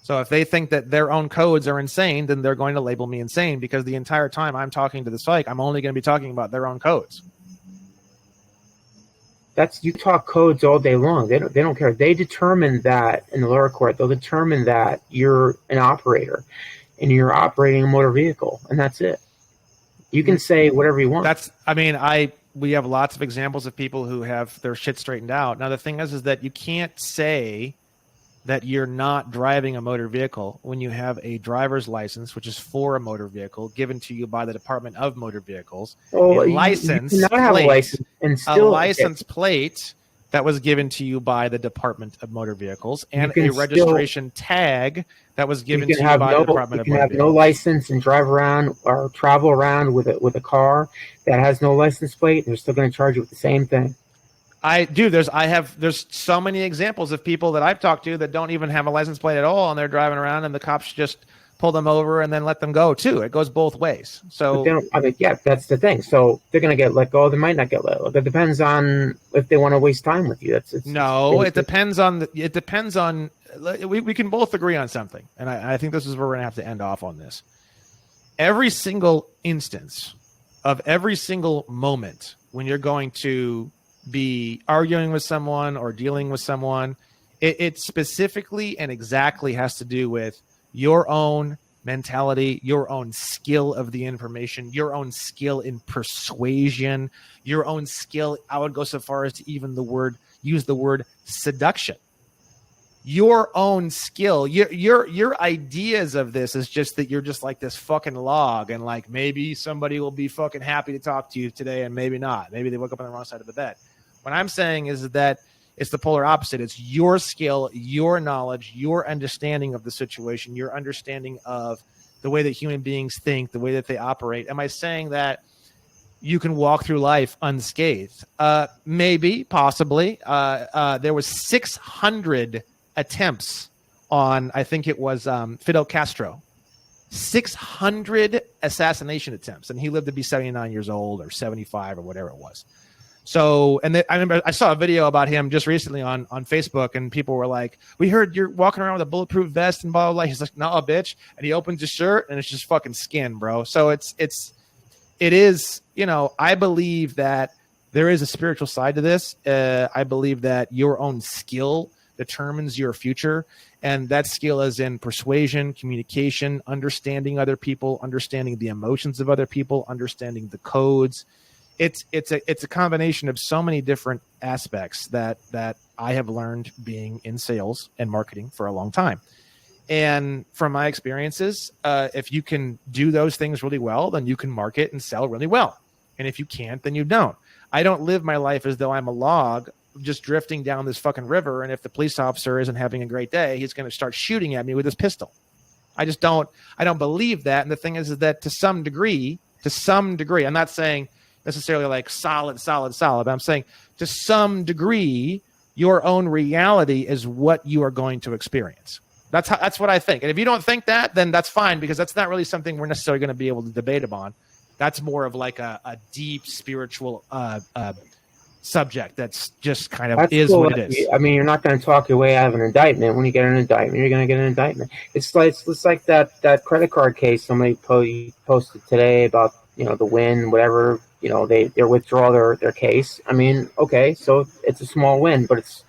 So if they think that their own codes are insane, then they're going to label me insane, because the entire time I'm talking to the psych, I'm only going to be talking about their own codes.
That's, you talk codes all day long. They don't care. They determine that in the lower court. They'll determine that you're an operator and you're operating a motor vehicle, and that's it. You can say whatever you want.
We have lots of examples of people who have their shit straightened out. Now the thing is that you can't say that you're not driving a motor vehicle when you have a driver's license, which is for a motor vehicle, given to you by the Department of Motor Vehicles.
Oh,
A
you
license
cannot have a license and still
a license plate that was given to you by the Department of Motor Vehicles, and a registration tag that was given to you by the Department of Motor Vehicles. You can have no license
and drive around or travel around with a car that has no license plate, and they're still going to charge you with the same thing.
There's so many examples of people that I've talked to that don't even have a license plate at all, and they're driving around, and the cops just pull them over and then let them go too. It goes both ways. So
that's the thing. So they're going to get let go. They might not get let go. It depends on if they want to waste time with you.
It depends on. We can both agree on something, and I think this is where we're going to have to end off on this. Every single instance of every single moment when you're going to be arguing with someone or dealing with someone, it specifically and exactly has to do with your own mentality, your own skill of the information, your own skill in persuasion, your own skill. I would go so far as to even use the word seduction. Your own skill, your ideas of this is just that you're just like this fucking log, and like maybe somebody will be fucking happy to talk to you today and maybe not. Maybe they woke up on the wrong side of the bed. What I'm saying is that it's the polar opposite. It's your skill, your knowledge, your understanding of the situation, your understanding of the way that human beings think, the way that they operate. Am I saying that you can walk through life unscathed? Maybe, possibly. There was 600 attempts on, I think it was Fidel Castro. 600 assassination attempts, and he lived to be 79 years old or 75 or whatever it was. So, I remember I saw a video about him just recently on Facebook, and people were like, "We heard you're walking around with a bulletproof vest and blah blah blah." He's like, "No, bitch," and he opens his shirt, and it's just fucking skin, bro. So it is. I believe that there is a spiritual side to this. I believe that your own skill determines your future, and that skill is in persuasion, communication, understanding other people, understanding the emotions of other people, understanding the codes. It's a combination of so many different aspects that I have learned being in sales and marketing for a long time. And from my experiences, if you can do those things really well, then you can market and sell really well. And if you can't, then you don't. I don't live my life as though I'm a log just drifting down this fucking river, and if the police officer isn't having a great day, he's going to start shooting at me with his pistol. I don't believe that. And the thing is that to some degree, I'm not saying necessarily like solid, but I'm saying to some degree, your own reality is what you are going to experience. That's what I think. And if you don't think that, then that's fine, because that's not really something we're necessarily going to be able to debate upon. That's more of like a deep spiritual subject that's just kind of cool. What it is.
I mean, you're not going to talk your way out of an indictment. When you get an indictment, you're going to get an indictment. It's like that credit card case somebody posted today about, the win, whatever, they withdraw their case. I mean, okay, so it's a small win, but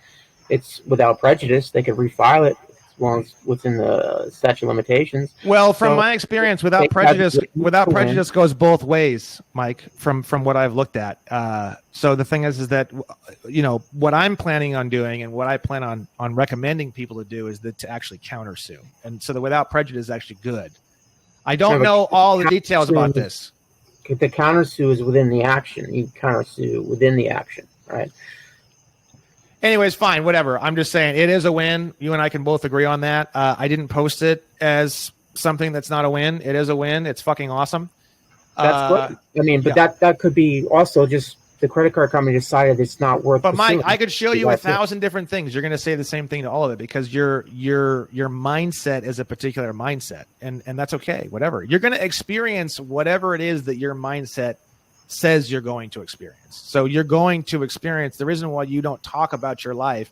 it's without prejudice. They could refile it as long as within the statute of limitations.
Well, from my experience, without prejudice goes both ways, Mike, from what I've looked at. So the thing is that, what I'm planning on doing and what I plan on recommending people to do is to actually countersue. And so the without prejudice is actually good. I don't know all the details about this.
The countersue is within the action. You countersue within the action, right?
Anyways, fine, whatever. I'm just saying it is a win. You and I can both agree on that. I didn't post it as something that's not a win. It is a win. It's fucking awesome.
That's what I mean. But that could be also just the credit card company decided it's not worth.
But Mike, I could show you 1,000 different things. You're going to say the same thing to all of it because your mindset is a particular mindset, and that's okay. Whatever you're going to experience, whatever it is that your mindset says you're going to experience. So you're going to experience. The reason why you don't talk about your life,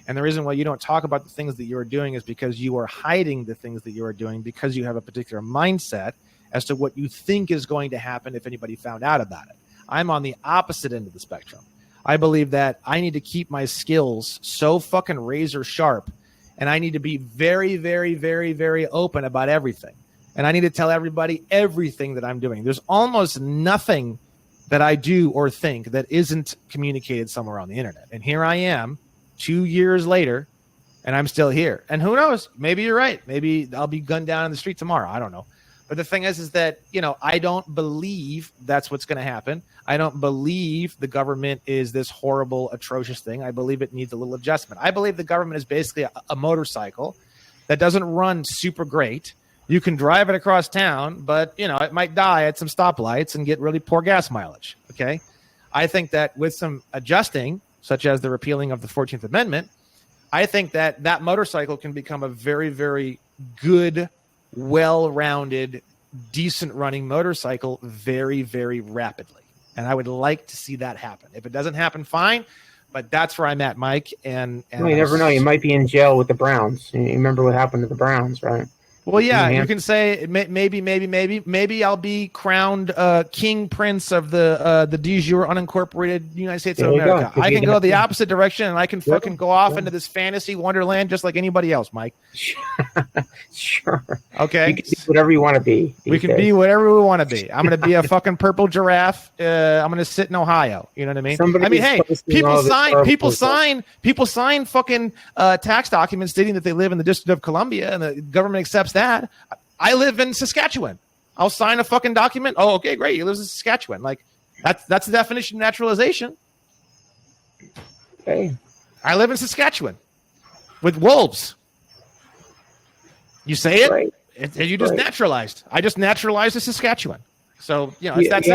and the reason why you don't talk about the things that you are doing, is because you are hiding the things that you are doing because you have a particular mindset as to what you think is going to happen if anybody found out about it. I'm on the opposite end of the spectrum. I believe that I need to keep my skills so fucking razor sharp, and I need to be very, very, very, very open about everything. And I need to tell everybody everything that I'm doing. There's almost nothing that I do or think that isn't communicated somewhere on the internet. And here I am 2 years later, and I'm still here. And who knows? Maybe you're right. Maybe I'll be gunned down in the street tomorrow. I don't know. But the thing is that, I don't believe that's what's going to happen. I don't believe the government is this horrible, atrocious thing. I believe it needs a little adjustment. I believe the government is basically a motorcycle that doesn't run super great. You can drive it across town, but, it might die at some stoplights and get really poor gas mileage. Okay. I think that with some adjusting, such as the repealing of the 14th Amendment, I think that motorcycle can become a very, very good, well-rounded, decent running motorcycle very, very rapidly. And I would like to see that happen. If it doesn't happen, fine. But that's where I'm at, Mike. And
well, you never know. You might be in jail with the Browns. You remember what happened to the Browns, right?
Well, yeah, you can say maybe I'll be crowned king prince of the de jure unincorporated United States of America. I can go the opposite direction, and I can fucking go off into this fantasy wonderland just like anybody else, Mike.
Sure.
Okay.
You can be whatever you want to be.
We can be whatever we want to be. I'm going to be a fucking purple giraffe. I'm going to sit in Ohio. You know what I mean? Hey, people sign fucking tax documents stating that they live in the District of Columbia, and the government accepts that. I live in Saskatchewan. I'll sign a fucking document. Oh, okay, great. You live in Saskatchewan. Like that's the definition of naturalization.
Okay.
I live in Saskatchewan with wolves. You say it,
right.
You just naturalized. I just naturalized to Saskatchewan. So it's that
you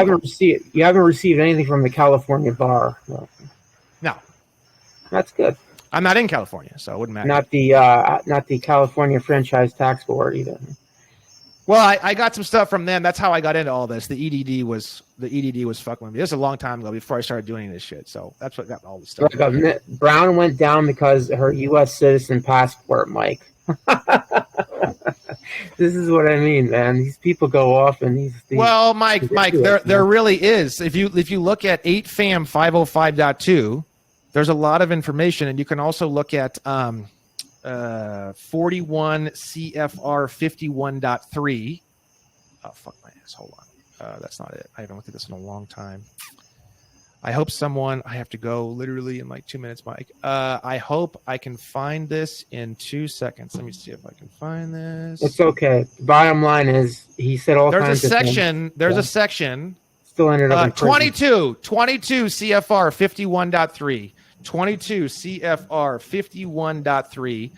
haven't received anything from the California bar.
No,
that's good.
I'm not in California, so it wouldn't matter.
Not the California Franchise Tax Board either.
Well, I got some stuff from them. That's how I got into all this. The EDD was fucking with me. This is a long time ago before I started doing this shit. So that's what got all this stuff.
Brown went down because her U.S. citizen passport, Mike. This is what I mean, man. These people go off and these
well, Mike, there really is. If you look at 8FAM 505.2, there's a lot of information, and you can also look at 41 CFR 51.3. Oh, fuck my ass. Hold on. That's not it. I haven't looked at this in a long time. I hope I have to go literally in like 2 minutes, Mike. I hope I can find this in 2 seconds. Let me see if I can find this.
It's okay. Bottom line is, he said all kinds of things.
There's a section.
Still ended up in
22 CFR 51.3. 22 CFR 51.3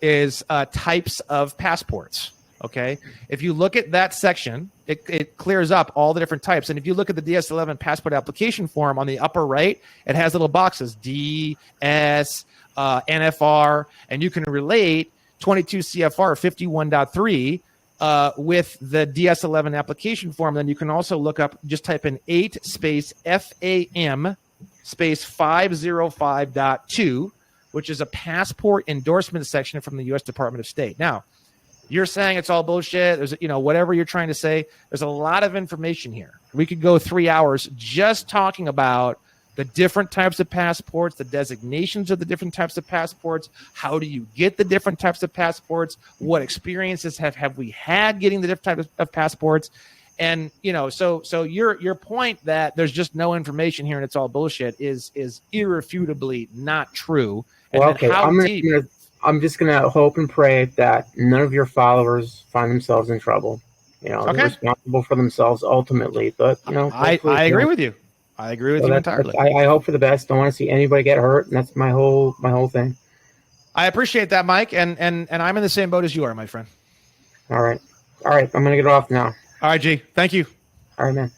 is types of passports. Okay. If you look at that section, it clears up all the different types. And if you look at the DS11 passport application form on the upper right, it has little boxes, D, S, NFR, and you can relate 22 CFR 51.3 with the DS11 application form. Then you can also look up, just type in 8 space FAM space 505.2, which is a passport endorsement section from the U.S. Department of State. Now, you're saying it's all bullshit. There's, whatever you're trying to say. There's a lot of information here. We could go 3 hours just talking about the different types of passports, the designations of the different types of passports. How do you get the different types of passports? What experiences have we had getting the different types of passports? And, so your point that there's just no information here and it's all bullshit is irrefutably not true. And
well, okay. I'm just going to hope and pray that none of your followers find themselves in trouble. They're responsible for themselves ultimately. But,
I agree with you. I agree with you entirely.
I hope for the best. Don't want to see anybody get hurt. And that's my whole thing.
I appreciate that, Mike. And I'm in the same boat as you are, my friend.
All right. I'm going to get off now.
All right, G. Thank you.
All right, man.